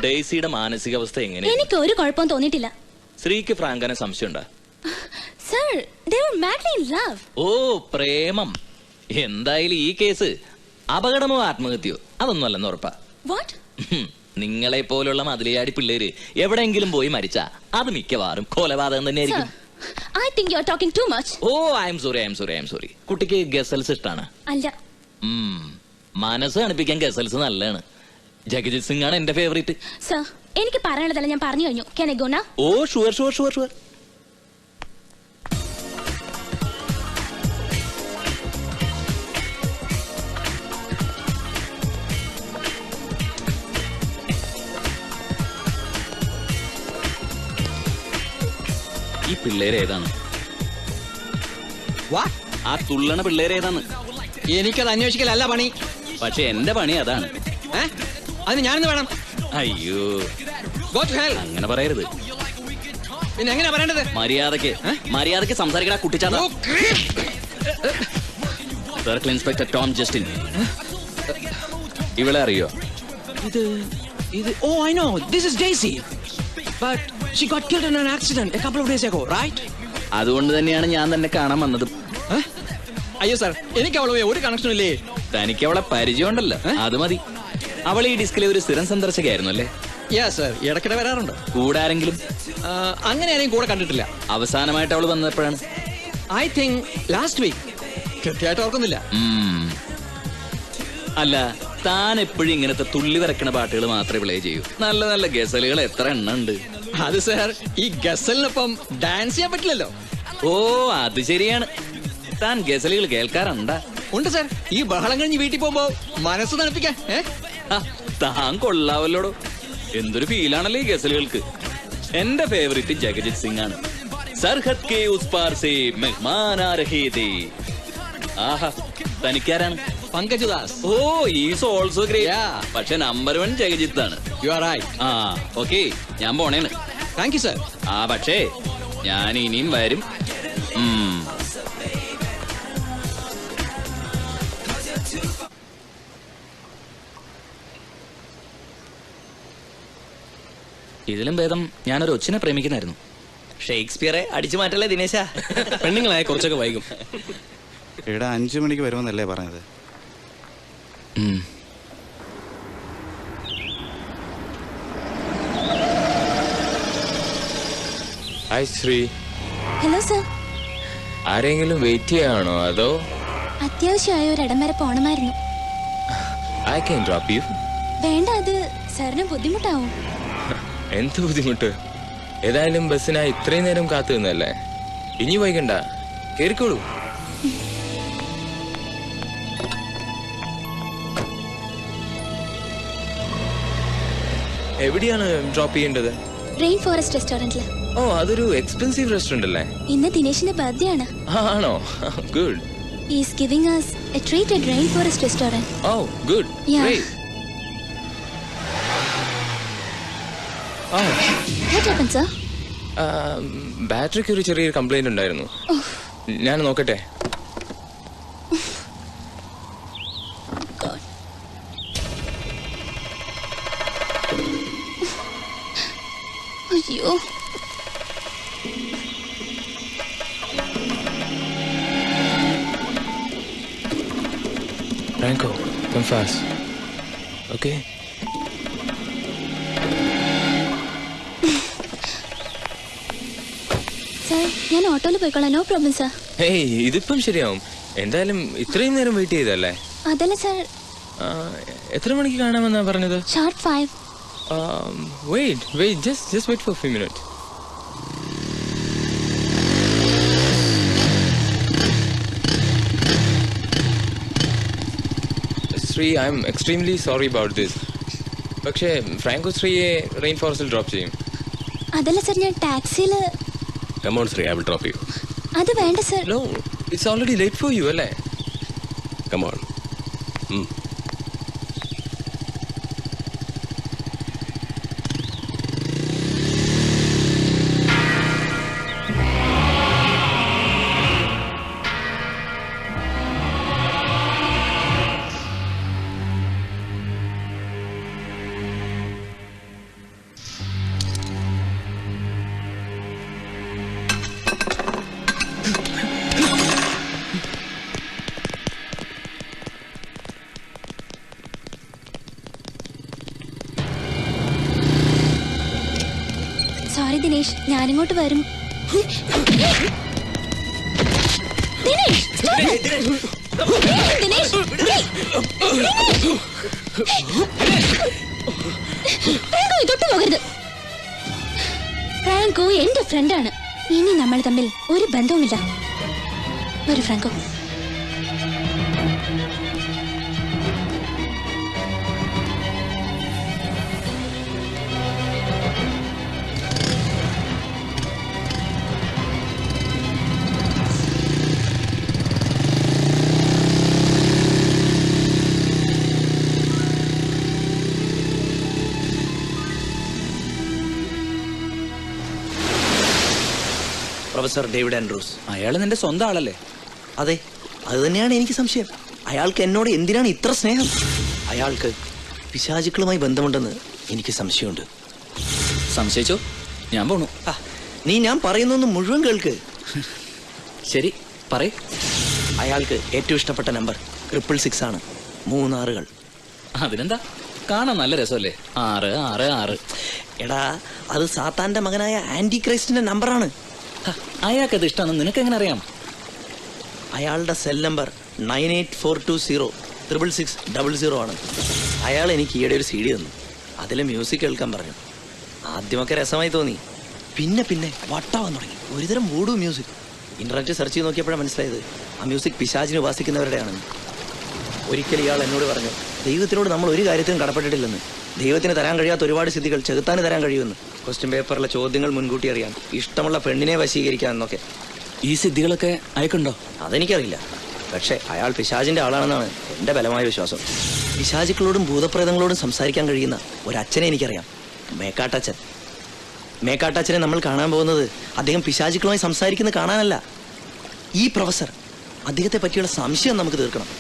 ഡെയ്സിയുടെ മാനസികാവസ്ഥ എങ്ങനെയാണ്? എനിക്ക് ഒരു കുഴപ്പവും തോന്നിയിട്ടില്ല. ശ്രീക്ക് ഫ്രാങ്കനെ സംശയമുണ്ടോ? Sir, they were madly in love. ഓ, പ്രേമം. എന്തായാലും ഈ കേസ് അപകടമോ ആത്മഹത്യയോ അതൊന്നും അല്ലെന്ന് ഉറപ്പാ. What? നിങ്ങളെ പോലുള്ള മതിലയാടി പിള്ളേര് എവിടെയെങ്കിലും പോയി മരിച്ചാ അത് മിക്കവാറും കൊലപാതകം തന്നെയായിരിക്കും. I think you are talking too much. Oh, I'm sorry. കുട്ടിക്ക് ഗസൽസ് ഇഷ്ടാണ്? അല്ല. മനസ്സ് തണുപ്പിക്കാൻ ഗസൽസ് നല്ലതാണ്. ജഗജിത് സിംഗ് ആണ് എന്റെ ഫേവറേറ്റ്. സർ, എനിക്ക് പറയാനുള്ളതല്ല ഞാൻ പറഞ്ഞു കഴിഞ്ഞു. Can I go now? Oh, sure. ഈ പിള്ളേരേതാണ്? ആ തുള്ളണ പിള്ളേരേതാന്ന് എനിക്കത് അന്വേഷിക്കലല്ല പണി. പക്ഷെ എന്റെ പണി അതാണ്. അതിന് ഞാനെന്ന് വേണം? അയ്യോ, അങ്ങനെ പറയരുത്. പിന്നെ എങ്ങനെയാ പറയേണ്ടത്? മര്യാദക്ക് സംസാരിക്കടാ കുട്ടിച്ചാത്ത. Circle inspector Tom Justin. ഇവളെ അറിയോ? ഇത് ഓ, I know. This is Daisy. But she got killed in an accident a couple of days ago, right? അതുകൊണ്ട് തന്നെയാണ് ഞാൻ തന്നെ കാണാൻ വന്നത്. അയ്യോ സാർ, എനിക്ക് അവളുമായി ഒരു കണക്ഷനും ഇല്ലേ. തനിക്ക് അവളെ പരിചയമുണ്ടല്ലോ, അത് മതി. അവൾ ഈ ഡിസ്കിലെ ഒരു സ്ഥിരം സന്ദർശകയായിരുന്നു അല്ലേ? സർ, ഇടയ്ക്കിടെ വരാറുണ്ട്. കൂടെ ആരെങ്കിലും? അങ്ങനെ ആരെയും കൂടെ കണ്ടിട്ടില്ല. അവസാനമായിട്ട് അവൾ വന്നപ്പോഴാണ്? I think last week. കൃത്യമായിട്ട് ഓർക്കുന്നില്ല. അല്ല, താൻ എപ്പോഴും ഇങ്ങനത്തെ തുള്ളി വരക്കണ പാട്ടുകൾ മാത്രമേ പ്ലേ ചെയ്യൂ. നല്ല നല്ല ഗസലുകൾ എത്ര എണ്ണം ഉണ്ട്. അത് സാർ, ഈ ഗസലിനൊപ്പം ഡാൻസ് ചെയ്യാൻ പറ്റില്ലല്ലോ. ഓ, അത് ശരിയാണ്. താൻ ഗസലുകൾ കേൾക്കാറുണ്ടാ? ഉണ്ട് സാർ. ഈ ബഹളം കഴിഞ്ഞ് വീട്ടിൽ പോകുമ്പോ മനസ്സ് തണുപ്പിക്കാൻ. താൻ കൊള്ളാവല്ലോടോ. എന്തൊരു ഫീലാണല്ലോ ഈ ഗസലുകൾക്ക്. എന്റെ ഫേവറേറ്റ് ജഗജിത് സിംഗ് ആണ്. സർഹദ് കെ ഉസ് പാർ സേ മെഹ്മാൻ ആ രഹേ ഥേ. ആഹാ, തനിക്കാരാണ്? പങ്കജ് ദാസ്. ഓ, ഈസ് ഓൾസോ ഗ്രേറ്റ്. പക്ഷെ നമ്പർ 1 ജഗജിത്ത് ആണ്. You are right. ഓക്കെ, ഞാൻ പോണേണ്. Thank you sir. പക്ഷേ ഞാൻ ഇനിയും വരും. ഇതിലും ഭേദം ഞാനൊരു ഒച്ചിനെ പ്രേമിക്കുന്നായിരുന്നു. ഷേക്സ്പിയറെ അടിച്ചു മാറ്റല്ലേ ദിനേശ? പെണ്ണുങ്ങളായ കുറച്ചൊക്കെ വൈകും. ഇവിടെ 5 മണിക്ക് വരുമെന്നല്ലേ പറഞ്ഞത്? ഹായ് ശ്രീ. Hello sir. ആരെങ്കിലും വെയിറ്റ് ചെയ്യാണോ അതോ? അത്യാവശ്യമായ ഒരിടം വരെ പോണമായിരുന്നു. I can drop you. വേണ്ട, അത് സാറിന് ബുദ്ധിമുട്ടാവും. എന്ത് ബുദ്ധിമുട്ട്? ഏതായാലും ബസ്സിനായി ഇത്രയും നേരം കാത്തു നിന്നല്ലേ. ഇനി വൈകണ്ട, കേറിക്കോളൂ. എവിടെയാണ് ഡ്രോപ്പ് ചെയ്യേണ്ടത്? Rain forest റെസ്റ്റോറന്റില്. ഓ, അതൊരു എക്സ്പെൻസീവ് റെസ്റ്റോറന്റ് അല്ലേ? ഇന്ന് ദിനേശിന്റെ ബർത്ത്ഡേ ആണ്. ആണോ? Good. He is giving us a treat at Rainforest Restaurant. Oh, good. Yeah. Great. Oh. What happened, sir? ബാറ്ററിക്ക് ഒരു ചെറിയൊരു കംപ്ലൈന്റ് ഉണ്ടായിരുന്നു. ഞാൻ നോക്കട്ടെ. അയ്യോ. Franco, come fast. Okay? Sir, ഞാൻ ഓട്ടോയിൽ പോയിക്കോളാം. No problem sir. ഹേയ്, ഇതിപ്പം ശരിയാവും. എന്തായാലും ഇത്രയും നേരം വെയിറ്റ് ചെയ്തല്ലേ? അതല്ല സർ. എത്ര മണിക്ക് കാണാമെന്നാ പറഞ്ഞത്? Sharp 5. Wait, just wait for a few minutes. Sri, I'm extremely sorry about this. പക്ഷേ ഫ്രാങ്കോ ശ്രീയെ റെയിൻ ഫോറസ്റ്റിൽ ഡ്രോപ്പ് ചെയ്യും. അതല്ല സർ, ഞാൻ ടാക്സിയിൽ. Come on, Sri, I will drop you. അത് വേണ്ട sir. No, it's already late for you, അല്ലേ? Come on. Dinesh ഞാനിങ്ങോട്ട് വരും. ദിനേശ് തൊട്ടു പോകരുത്. ഫ്രാങ്കോ എന്റെ ഫ്രണ്ടാണ്. ഇനി നമ്മൾ തമ്മിൽ ഒരു ബന്ധവുമില്ല. ഒരു ഫ്രാങ്കോ. Professor David Andrews. അയാൾ നിന്റെ സ്വന്തം ആളല്ലേ? അതെ, അത് തന്നെയാണ് എനിക്ക് സംശയം. അയാൾക്ക് എന്നോട് എന്തിനാണ് ഇത്ര സ്നേഹം? അയാൾക്ക് പിശാചുക്കളുമായി ബന്ധമുണ്ടെന്ന് എനിക്ക് സംശയമുണ്ട്. സംശയിച്ചോ? ഞാൻ പോണു. നീ ഞാൻ പറയുന്നൊന്ന് മുഴുവൻ കേൾക്ക്. ശരി, പറയ്. അയാൾക്ക് ഏറ്റവും ഇഷ്ടപ്പെട്ട നമ്പർ 666 ആണ്. 3 6കൾ. അതിനെന്താ, കാണാൻ നല്ല രസമല്ലേ? 6 6 6. എടാ, അത് സാത്താന്റെ മകനായ ആന്റി ക്രൈസ്റ്റിന്റെ നമ്പറാണ്. അയാൾക്കത് ഇഷ്ടമാണെന്ന് നിനക്ക് എങ്ങനെ അറിയാം? അയാളുടെ സെൽ നമ്പർ 98420 66600 ആണ്. അയാൾ എനിക്ക് ഈയിടെ ഒരു CD തന്നു. അതിലെ മ്യൂസിക് കേൾക്കാൻ പറഞ്ഞു. ആദ്യമൊക്കെ രസമായി തോന്നി. പിന്നെ പിന്നെ വട്ടാവാൻ തുടങ്ങി. ഒരുതരം വൂഡു മ്യൂസിക്. ഇന്റർനെറ്റ് സെർച്ച് ചെയ്ത് നോക്കിയപ്പോഴാണ് മനസ്സിലായത് ആ മ്യൂസിക് പിശാചിനെ ഉപാസിക്കുന്നവരുടെയാണെന്ന്. ഒരിക്കൽ ഇയാൾ എന്നോട് പറഞ്ഞു, ദൈവത്തിനോട് നമ്മൾ ഒരു കാര്യത്തിനും കടപ്പെട്ടിട്ടില്ലെന്ന്. ദൈവത്തിന് തരാൻ കഴിയാത്ത ഒരുപാട് സിദ്ധികൾ ചെകുത്താന് തരാൻ കഴിയുമെന്ന്. ക്വസ്റ്റ്യൻ പേപ്പറിലെ ചോദ്യങ്ങൾ മുൻകൂട്ടി അറിയാൻ, ഇഷ്ടമുള്ള പെണ്ണിനെ വശീകരിക്കാൻ എന്നൊക്കെ. ഈ സിദ്ധികളൊക്കെ അയക്കുണ്ടോ? അതെനിക്കറിയില്ല. പക്ഷെ അയാൾ പിശാചിന്റെ ആളാണെന്നാണ് എന്റെ ബലമായ വിശ്വാസം. പിശാചുക്കളോടും ഭൂതപ്രേതങ്ങളോടും സംസാരിക്കാൻ കഴിയുന്ന ഒരച്ഛനെ എനിക്കറിയാം. മേക്കാട്ടച്ഛൻ. മേക്കാട്ടച്ഛനെ നമ്മൾ കാണാൻ പോകുന്നത് അദ്ദേഹം പിശാചുക്കളുമായി സംസാരിക്കുന്നത് കാണാനല്ല. ഈ പ്രൊഫസർ അദ്ദേഹത്തെ പറ്റിയുള്ള സംശയം നമുക്ക് തീർക്കണം.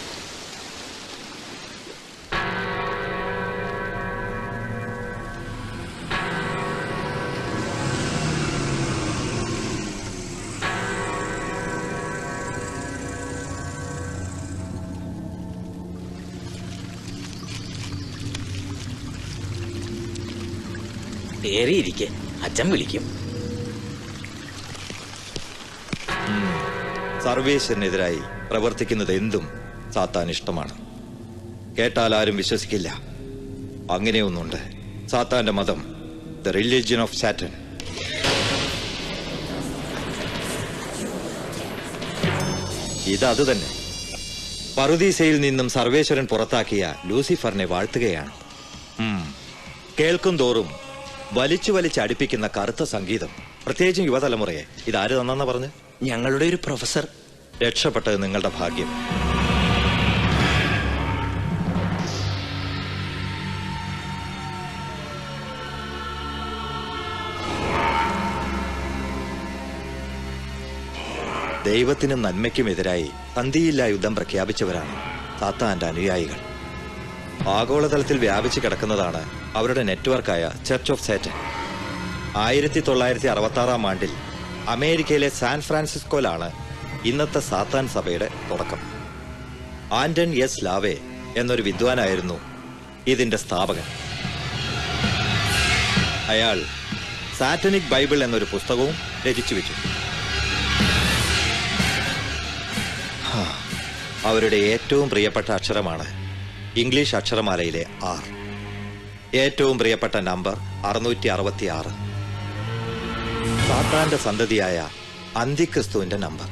ഏറിയിരിക്കെ അച്ഛൻ വിളിക്കും. സർവേശ്വരനെതിരായി പ്രവർത്തിക്കുന്നത് എന്തും സാത്താൻ ഇഷ്ടമാണ്. കേട്ടാൽ ആരും വിശ്വസിക്കില്ല. അങ്ങനെയൊന്നുണ്ട്. സാത്താന്റെ മതം, ദ റിലിജിയൻ ഓഫ് സാറ്റൻ. ഇത് തന്നെ. പറുദീസയിൽ നിന്നും സർവേശ്വരൻ പുറത്താക്കിയ ലൂസിഫറിനെ വാഴ്ത്തുകയാണ്. കേൾക്കും തോറും വലിച്ചു വലിച്ചടിപ്പിക്കുന്ന കറുത്ത സംഗീതം. പ്രത്യേകിച്ചും യുവതലമുറയെ. ഇതാര് തന്നെന്നാ പറഞ്ഞ്? ഞങ്ങളുടെ ഒരു പ്രൊഫസർ. രക്ഷപ്പെട്ടത് നിങ്ങളുടെ ഭാഗ്യം. ദൈവത്തിനും നന്മയ്ക്കുമെതിരായി സന്ധിയില്ലാ യുദ്ധം പ്രഖ്യാപിച്ചവരാണ് സാത്താന്റെ അനുയായികൾ. ആഗോളതലത്തിൽ വ്യാപിച്ചു കിടക്കുന്നതാണ് അവരുടെ നെറ്റ്വർക്കായ ചർച്ച് ഓഫ് സാറ്റൻ. 1966 ആണ്ടിൽ അമേരിക്കയിലെ സാൻ ഫ്രാൻസിസ്കോയിലാണ് ഇന്നത്തെ സാത്താൻ സഭയുടെ തുടക്കം. ആന്റൺ എസ് ലാവേ എന്നൊരു വിദ്വാനായിരുന്നു ഇതിന്റെ സ്ഥാപകൻ. അയാൾ സാറ്റനിക് ബൈബിൾ എന്നൊരു പുസ്തകവും രചിച്ചു വെച്ചു. അവരുടെ ഏറ്റവും പ്രിയപ്പെട്ട അക്ഷരമാണ് ഇംഗ്ലീഷ് അക്ഷരമാലയിലെ R. ഏറ്റവും പ്രിയപ്പെട്ട നമ്പർ 666. സാത്താന്റെ സന്തതിയായ അന്തിക്രിസ്തുവിന്റെ നമ്പർ.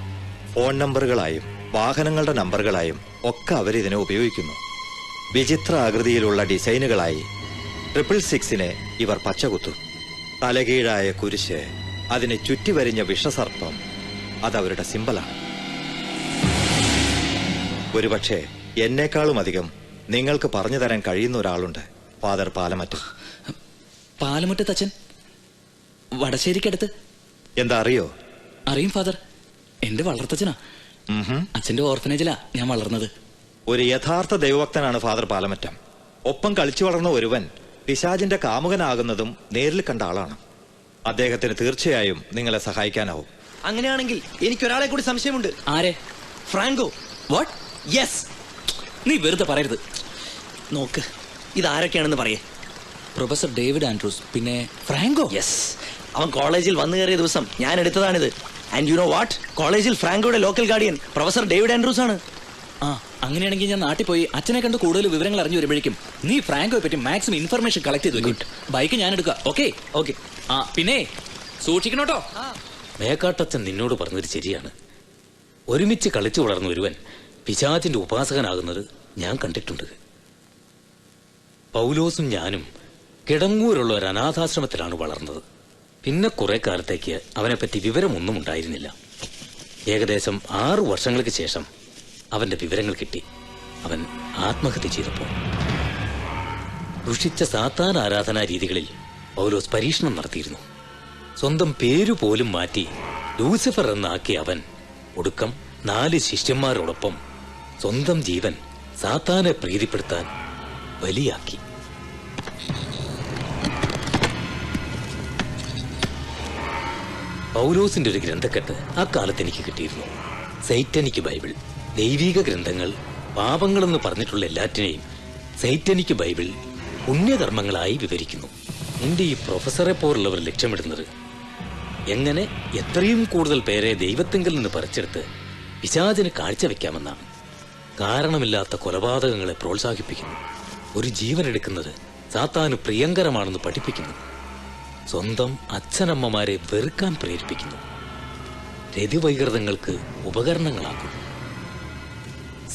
ഫോൺ നമ്പറുകളായും വാഹനങ്ങളുടെ നമ്പറുകളായും ഒക്കെ അവരിതിനെ ഉപയോഗിക്കുന്നു. വിചിത്ര ആകൃതിയിലുള്ള ഡിസൈനുകളായി 666 ഇവർ പച്ചകുത്തും. തലകീഴായ കുരിശ്, അതിനെ ചുറ്റിവരിഞ്ഞ വിഷസർപ്പം, അതവരുടെ സിമ്പലാണ്. ഒരുപക്ഷെ എന്നെക്കാളും അധികം നിങ്ങൾക്ക് പറഞ്ഞു തരാൻ കഴിയുന്ന ഒരാളുണ്ട്. ഫാദർ പാലമറ്റം. പാലമറ്റത്തച്ഛൻ വടശ്ശേരിക്കടുത്ത്. എന്താ അറിയോ? അറിയും ഫാദർ. എന്റെ വളർത്തച്ഛനാ. അച്ഛന്റെ ഓർഫനേജിലാ ഞാൻ വളർന്നത്. ഒരു യഥാർത്ഥ ദൈവഭക്തനാണ് ഫാദർ പാലമറ്റം. ഒപ്പം കളിച്ചു വളർന്ന ഒരുവൻ പിശാചിന്റെ കാമുകനാകുന്നതും നേരിൽ കണ്ട ആളാണ്. അദ്ദേഹത്തിന് തീർച്ചയായും നിങ്ങളെ സഹായിക്കാനാവും. അങ്ങനെയാണെങ്കിൽ എനിക്കൊരാളെ കൂടി സംശയമുണ്ട്. ആരെ? ഫ്രാങ്കോ. വാട്ട്? യെസ്. നീ വെറുതെ പറയരുത്. നോക്ക്, ഇതാരൊക്കെയാണെന്ന് പറയേ. പ്രൊഫസർ ഡേവിഡ് ആൻഡ്രൂസ്, പിന്നെ ഫ്രാങ്കോ. യെസ്, അവൻ കോളേജിൽ വന്നു കയറിയ ദിവസം ഞാൻ എടുത്തതാണിത്. ആൻഡ് യു നോ വാട്ട്, കോളേജിൽ ഫ്രാങ്കോയുടെ local guardian professor David Andrews ആണ്. ആ, അങ്ങനെയാണെങ്കിൽ ഞാൻ നാട്ടിൽ പോയി അച്ഛനെ കണ്ട് കൂടുതൽ വിവരങ്ങൾ അറിഞ്ഞു വരുമ്പോഴേക്കും നീ ഫ്രാങ്കോയെ പറ്റി മാക്സിമം ഇൻഫർമേഷൻ കളക്ട് ചെയ്തു വെക്കും. ബൈക്ക് ഞാൻ എടുക്കാം. Okay okay. ആ പിന്നെ സൂക്ഷിക്കണോട്ടോ. മേക്കാട്ടച്ഛൻ നിന്നോട് പറഞ്ഞത് ശരിയാണ്. ഒരുമിച്ച് കളിച്ചു വളർന്ന ഒരുവൻ പിശാചിന്റെ ഉപാസകനാകുന്നത് ഞാൻ കണ്ടിട്ടുണ്ട്. പൗലോസും ഞാനും കിടങ്ങൂരുള്ള ഒരു അനാഥാശ്രമത്തിലാണ് വളർന്നത്. പിന്നെ കുറെ കാലത്തേക്ക് അവനെപ്പറ്റി വിവരമൊന്നും ഉണ്ടായിരുന്നില്ല. ഏകദേശം 6 വർഷങ്ങൾക്ക് ശേഷം അവന്റെ വിവരങ്ങൾ കിട്ടി. അവൻ ആത്മഹത്യ ചെയ്തപ്പോൾ ദുഷിച്ച സാത്താൻ ആരാധനാ രീതികളിൽ പൗലോസ് പരീക്ഷണം നടത്തിയിരുന്നു. സ്വന്തം പേരുപോലും മാറ്റി ലൂസിഫർ എന്നാക്കിയ അവൻ ഒടുക്കം 4 ശിഷ്യന്മാരോടൊപ്പം സ്വന്തം ജീവൻ സാത്താനെ പ്രീതിപ്പെടുത്താൻ ബലിയാക്കി. പൗലോസിന്റെ ഒരു ഗ്രന്ഥക്കെട്ട് അക്കാലത്ത് എനിക്ക് കിട്ടിയിരുന്നു. Satanic Bible. ദൈവിക ഗ്രന്ഥങ്ങൾ പാപങ്ങളെന്ന് പറഞ്ഞിട്ടുള്ള എല്ലാറ്റിനെയും സൈറ്റനിക് ബൈബിൾ പുണ്യകർമ്മങ്ങളായി വിവരിക്കുന്നു. നിന്റെ ഈ പ്രൊഫസറെ പോലുള്ളവർ ലക്ഷ്യമിടുന്നത് എങ്ങനെ എത്രയും കൂടുതൽ പേരെ ദൈവത്തിങ്കിൽ നിന്ന് പറിച്ചെടുത്ത് പിശാചിന് കാഴ്ചവെക്കാമെന്നാണ്. കാരണമില്ലാത്ത കൊലപാതകങ്ങളെ പ്രോത്സാഹിപ്പിക്കുന്നു. ഒരു ജീവനെടുക്കുന്നത് സാത്താന് പ്രിയങ്കരമാണെന്ന് പഠിപ്പിക്കുന്നു. സ്വന്തം അച്ഛനമ്മമാരെ വെറുക്കാൻ പ്രേരിപ്പിക്കുന്നു. രതിവൈകൃതങ്ങൾക്ക് ഉപകരണങ്ങളാക്കുന്നു.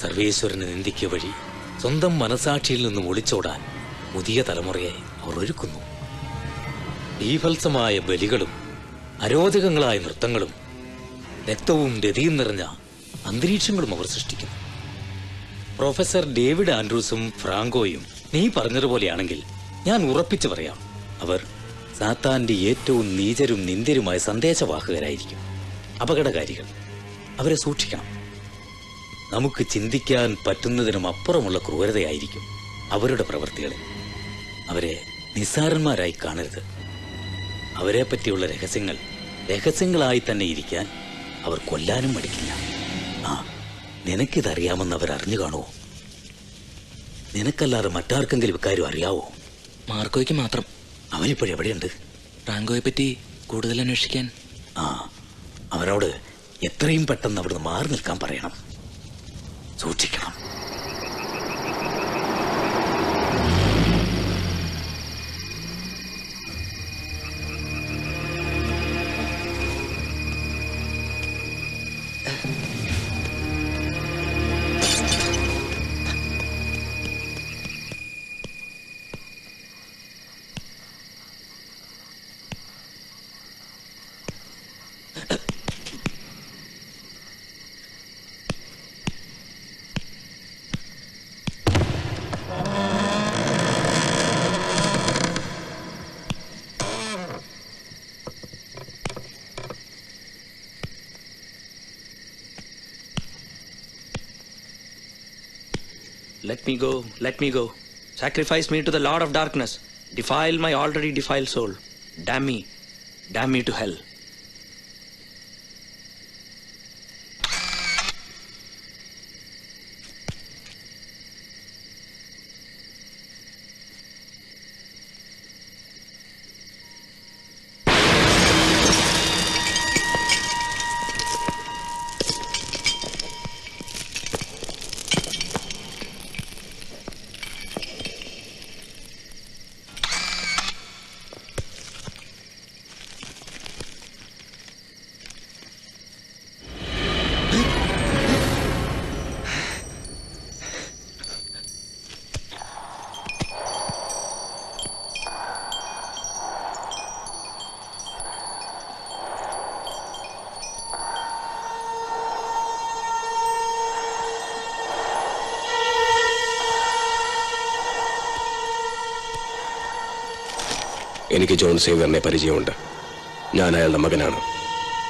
സർവേശ്വരനെ നിന്ദിക്കുക വഴി സ്വന്തം മനസാക്ഷിയിൽ നിന്നും ഒളിച്ചോടാൻ പുതിയ തലമുറയെ അവർ ഒരുക്കുന്നു. ബീഭത്സമായ ബലികളും അരോചകങ്ങളായ നൃത്തങ്ങളും രക്തവും രതിയും നിറഞ്ഞ അന്തരീക്ഷങ്ങളും അവർ സൃഷ്ടിക്കുന്നു. പ്രൊഫസർ ഡേവിഡ് ആൻഡ്രൂസും ഫ്രാങ്കോയും നീ പറഞ്ഞതുപോലെയാണെങ്കിൽ ഞാൻ ഉറപ്പിച്ചു പറയാം, അവർ സാത്താന്റെ ഏറ്റവും നീചരും നിന്ദ്യരുമായ സന്ദേശവാഹകരായിരിക്കും. അപകടകാരികൾ. അവരെ സൂക്ഷിക്കണം. നമുക്ക് ചിന്തിക്കാൻ പറ്റുന്നതിനും അപ്പുറമുള്ള ക്രൂരതയായിരിക്കും അവരുടെ പ്രവൃത്തികളിൽ. അവരെ നിസ്സാരന്മാരായി കാണരുത്. അവരെ പറ്റിയുള്ള രഹസ്യങ്ങൾ രഹസ്യങ്ങളായി തന്നെ ഇരിക്കാൻ അവർ കൊല്ലാനും മടിക്കില്ല. ആ, നിനക്കിതറിയാമെന്ന് അവരറിഞ്ഞു കാണുമോ? നിനക്കല്ലാതെ മറ്റാർക്കെങ്കിലും ഇക്കാര്യം അറിയാവോ? മാർക്കോയ്ക്ക് മാത്രം. അവനിപ്പോഴെവിടെയുണ്ട്? ഫ്രാങ്കോയെ പറ്റി കൂടുതൽ അന്വേഷിക്കാൻ. ആ, അവനോട് എത്രയും പെട്ടെന്ന് അവിടുന്ന് മാറി നിൽക്കാൻ പറയണം. സൂക്ഷിക്കണം. Let me go. Sacrifice me to the Lord of Darkness. Defile my already defiled soul. Damn me to hell. എനിക്ക് ജോൺ സേവ്യറിനെ പരിചയമുണ്ട്. ഞാൻ അയാളുടെ മകനാണ്.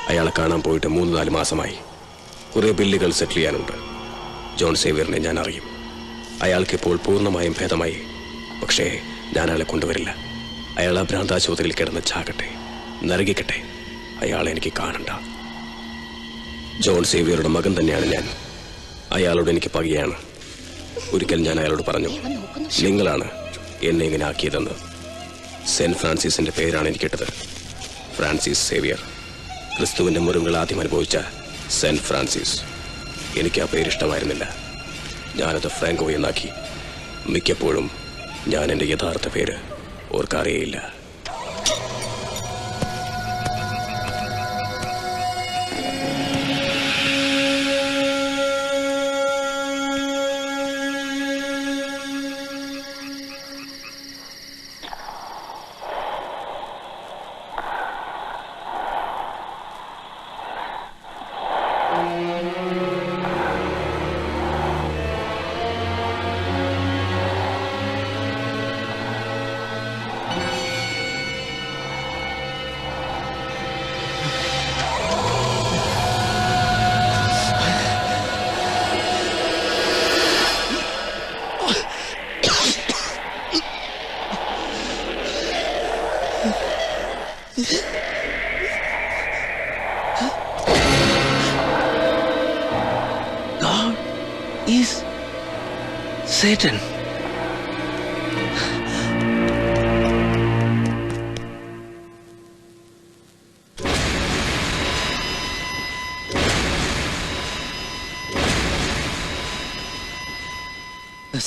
അയാളെ കാണാൻ പോയിട്ട് 3-4 മാസമായി. കുറേ ബില്ലുകൾ സെറ്റിൽ ചെയ്യാനുണ്ട്. ജോൺ സേവ്യറിനെ ഞാൻ അറിയും. അയാൾക്കിപ്പോൾ പൂർണ്ണമായും ഭേദമായി. പക്ഷേ ഞാൻ അയാളെ കൊണ്ടുവരില്ല. അയാൾ ആ ഭ്രാന്താശുപത്രിയിൽ കിടന്ന് ചാകട്ടെ, നരകിക്കട്ടെ. അയാളെ എനിക്ക് കാണണ്ട. ജോൺ സേവ്യറുടെ മകൻ തന്നെയാണ് ഞാൻ. അയാളോട് എനിക്ക് പകയാണ്. ഒരിക്കൽ ഞാൻ അയാളോട് പറഞ്ഞു, നിങ്ങളാണ് എന്നെ ഇങ്ങനെ ആക്കിയതെന്ന്. സെന്റ് ഫ്രാൻസിസിന്റെ പേരാണ് എനിക്കിട്ടത്. Francis Xavier. ക്രിസ്തുവിന്റെ മുറിവുകൾ ആദ്യം അനുഭവിച്ച സെന്റ് ഫ്രാൻസിസ്. എനിക്ക് ആ പേരിഷ്ടമായിരുന്നില്ല. ഞാനത് ഫ്രാങ്കോ എന്നാക്കി. മിക്കപ്പോഴും ഞാൻ എൻ്റെ യഥാർത്ഥ പേര് ഓർക്കാറേയില്ല. Satan.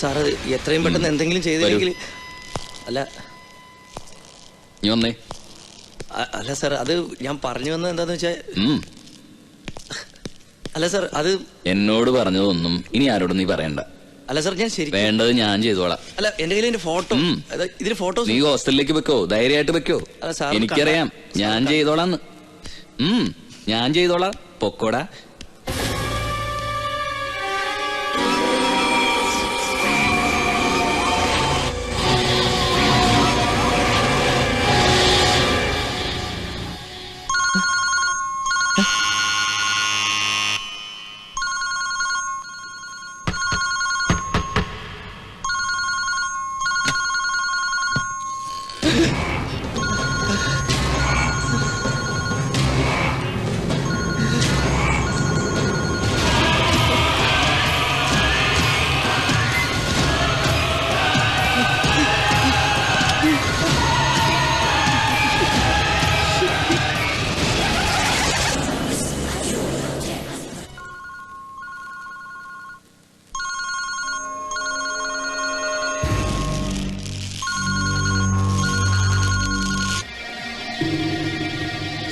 സാർ അത് എത്രയും പെട്ടെന്ന് എന്തെങ്കിലും ചെയ്തില്ലെങ്കിൽ അല്ല സാർ അത് ഞാൻ പറഞ്ഞു വന്നത് എന്താന്ന് വെച്ചാൽ അല്ല സാർ അത് എന്നോട് പറഞ്ഞതൊന്നും ഇനി ആരോടും നീ പറയണ്ട. അല്ല സാർ ഞാൻ ശരി വേണ്ടത് ഞാൻ ചെയ്തോളാം. അല്ല എന്റെ കയ്യിൽ ഫോട്ടോ ഇതിന് ഫോട്ടോ നീ ഹോസ്റ്റലിലേക്ക് വെക്കോ, ധൈര്യമായിട്ട് വെക്കോ. എനിക്കറിയാം ഞാൻ ചെയ്തോളാന്ന്. ഞാൻ ചെയ്തോളാം, പൊക്കോടാ.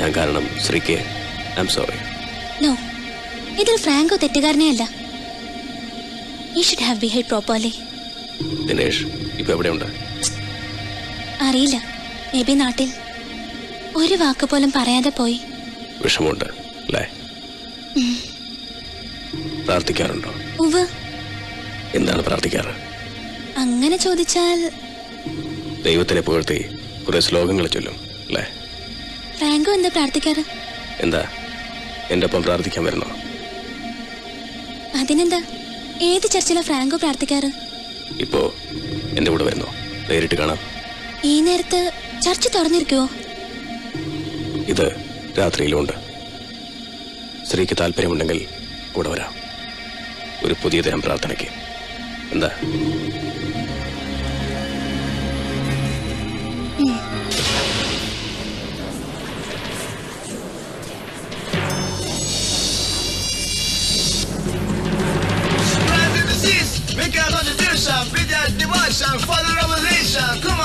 ഞാൻ കാരണം ശ്രീക്ക് ഐ ആം സോറി. നോ, ഇതിൽ ഫ്രാങ്കോ തെറ്റുകാരനെ അല്ല. He should have behaved properly. Dinesh ഇപ്പൊ എവിടെയുണ്ട്? അറിയില്ല, മേ ബി നാട്ടിൽ. ഒരു വാക്ക് പോലും പറയാതെ പോയി. വിഷമമുണ്ട് അല്ലേ? പ്രാർത്ഥിക്കാറുണ്ടോ? ഉവ്വ്. എന്താണ് പ്രാർത്ഥിക്കാറ്? അങ്ങനെ ചോദിച്ചാൽ ദൈവത്തിനെ പുകഴ്ത്തി കുറെ ശ്ലോകങ്ങൾ ചൊല്ലും അല്ലേ? ഫ്രാങ്കോ എന്താ പ്രാർത്ഥിക്കാറ്? എന്താ എന്റെ ഒപ്പം പ്രാർത്ഥിക്കാൻ വരുന്നോ? അതിനെന്താ, ഏത് ചർച്ചിലാ ഫ്രാങ്കോ പ്രാർത്ഥിക്കാറ്? ഇപ്പോ എന്റെ കൂടെ വരുന്നോ? നേരിട്ട് കാണാം. ഈ നേരത്ത് ചർച്ച് തുറന്നിരിക്കുവോ? ഇത് രാത്രിയിലുണ്ട്. സ്ത്രീക്ക് താല്പര്യമുണ്ടെങ്കിൽ കൂടെ വരാം. ഒരു പുതിയ തരം പ്രാർത്ഥനയ്ക്ക്. എന്താ? For the revelation, come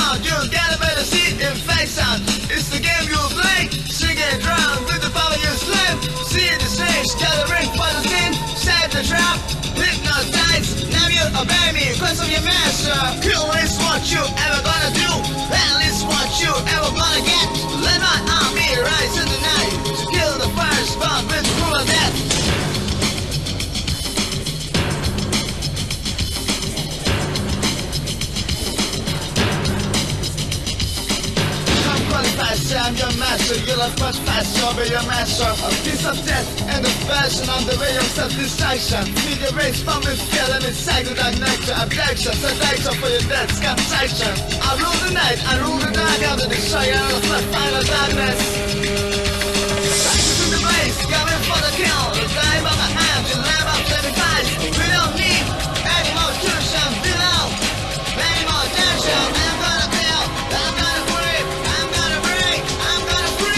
on, you gotta better see infection. It's the game you play, sing it drum with the power you slip. See the stage, gathering for the sin, set the trap, hypnotize. Now you obey me, cause I'm your master. Kill is what you ever gonna do, hell is what you ever gonna get. Let my army rise in the night, to kill the first bomb with cruel death. I'm your master, you love much faster, be your master. A piece of death and of passion on the way of self-destruction. Need your race from this feeling inside the dark nectar. Abduction, seduction for your death's captation. I rule the night, I rule the dark, I'm the destroyer of the final darkness. Practice in the blaze, coming for the kill. The time of my hand, you live up 75. We don't need any more tuition below. Any more tension, I'm gonna feel, I'm gonna breathe, I'm gonna break, I'm gonna breathe.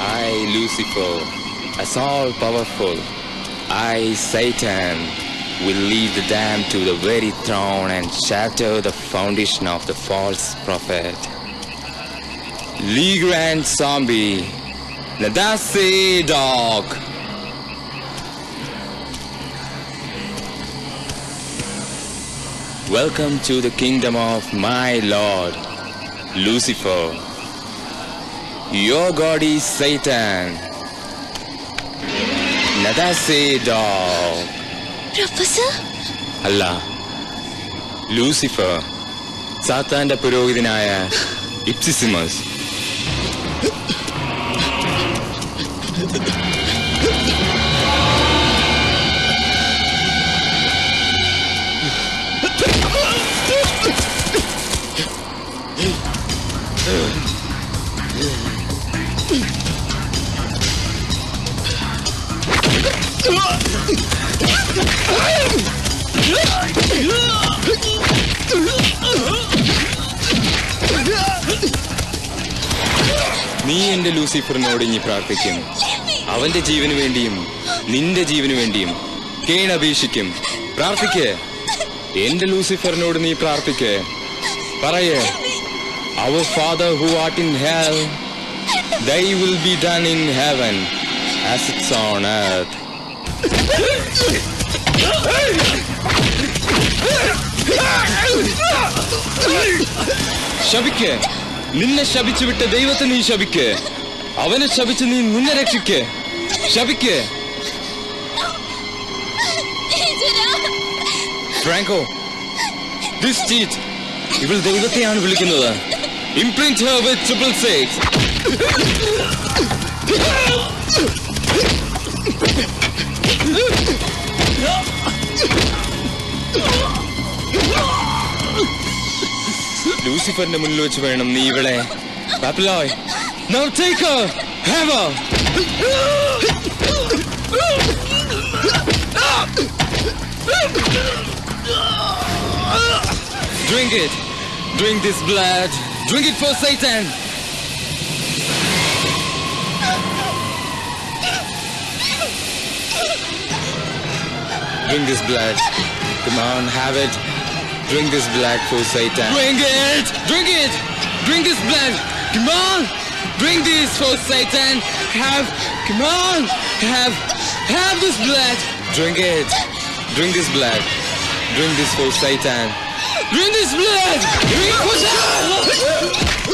I, Lucifer, as all powerful, I, Satan, will lead the damned to the very throne and shatter the foundation of the false prophet. Legrand Zombie, Nadase Dog. Welcome to the kingdom of my Lord, Lucifer. Your God is Satan. Nadase Dog. Professor? Allah. Lucifer. സാത്താന്റെ പുരോഹിതനായ ഇപ്സിസിമസ്. നീ എന്റെ ലൂസിഫറിനോട് ഇനി പ്രാർത്ഥിക്കും. അവന്റെ ജീവന് വേണ്ടിയും നിന്റെ ജീവന് വേണ്ടിയും കേണപേക്ഷിക്കും. പ്രാർത്ഥിക്ക്. എന്റെ ലൂസിഫറിനോട് നീ പ്രാർത്ഥിക്ക്. പറയേ, Our Father who art in hell, thy will be done in heaven as it's on earth. ശപിക്ക്. നിന്നെ ശപിച്ചു വിട്ട ദൈവത്തെ നീ ശപിക്ക്. അവനെ ശപിച്ച് നീ നിന്നെ രക്ഷിക്ക്. ശപിക്ക്. ഫ്രാങ്കോ, this cheat, ഇവൾ ദൈവത്തെയാണ് വിളിക്കുന്നത്. Imprint her with 666. ലൂസിഫറിന്റെ മുന്നിൽ വെച്ച് വേണം നീ ഇവളെ. ബാബിലോയ്, now take her, have her. Drink it. Drink this blood. Drink it for Satan. Drink this blood. Come on, have it. Drink this blood for Satan. Drink it! Drink it! Drink this blood. Come on! Drink this for Satan. Come on! Have this blood. Drink it. Drink this blood. Drink this for Satan. Drink this blood! Drink it for Satan!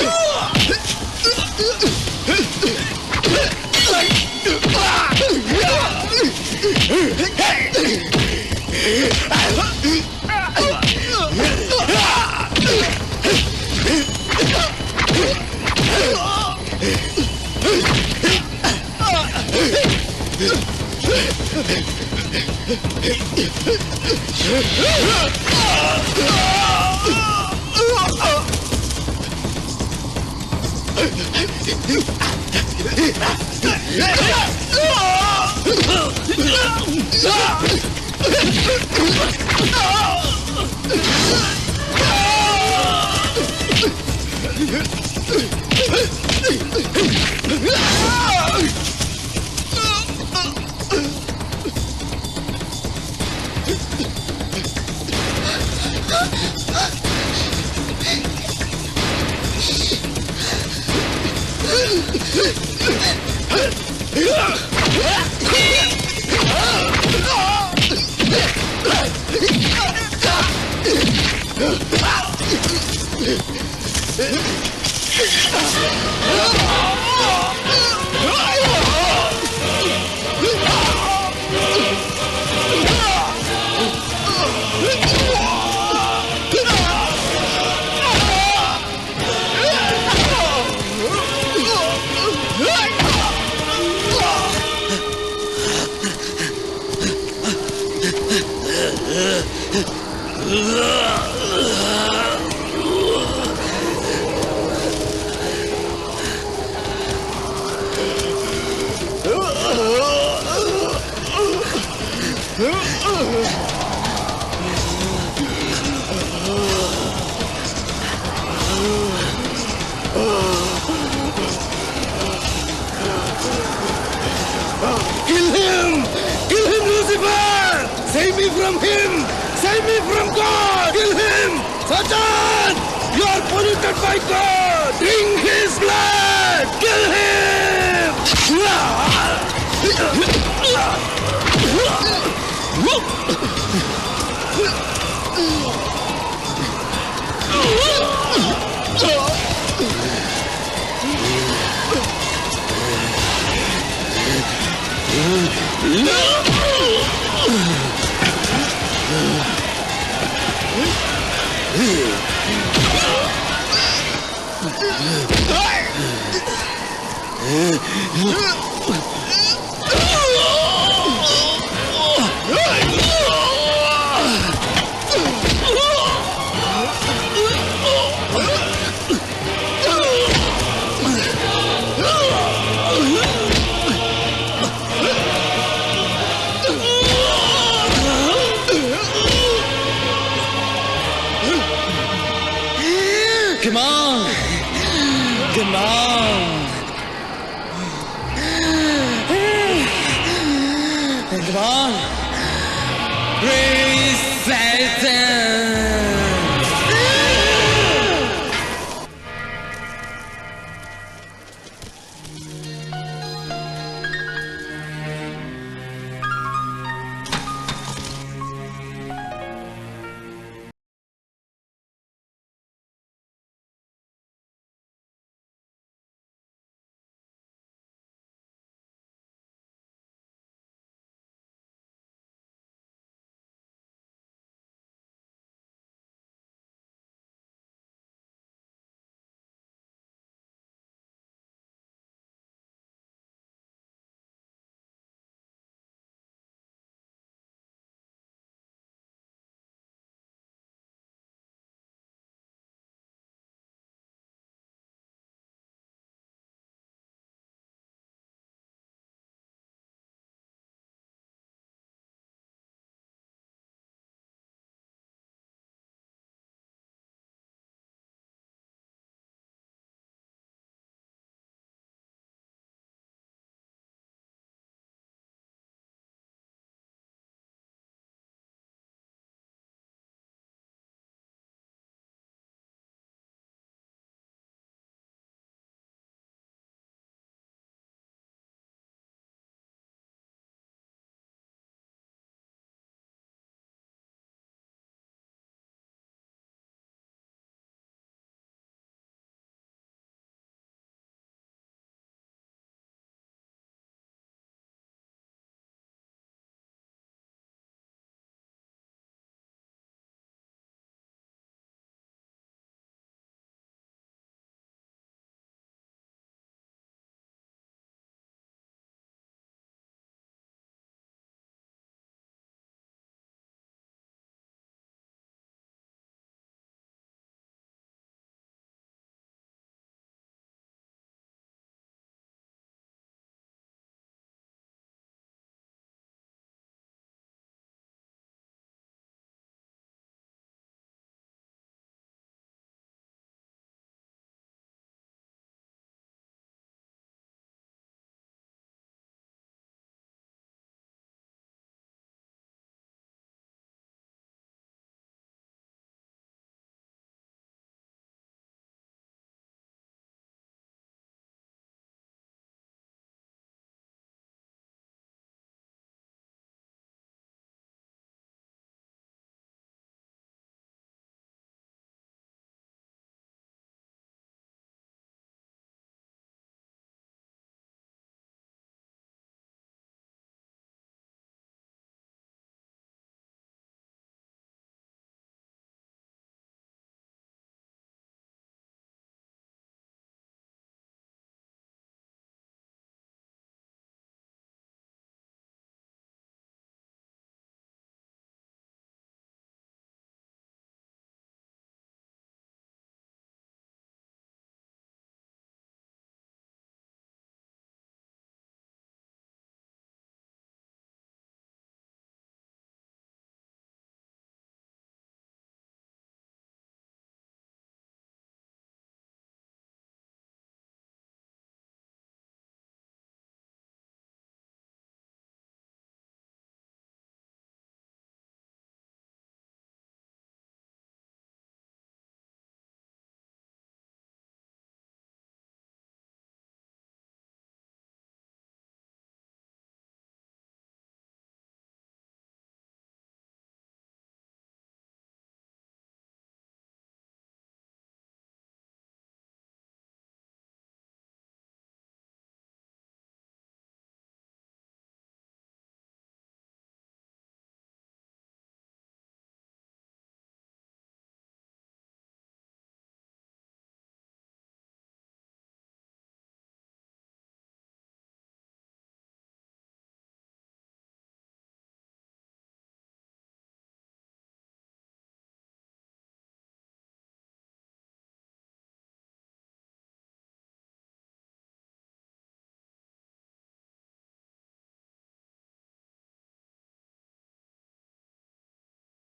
Kill him! Kill him, Lucifer! Save me from him! Save me from God! Kill him! Satan! You are polluted by God! Drink his blood! Kill him! Come on! Come on! Come on! Bring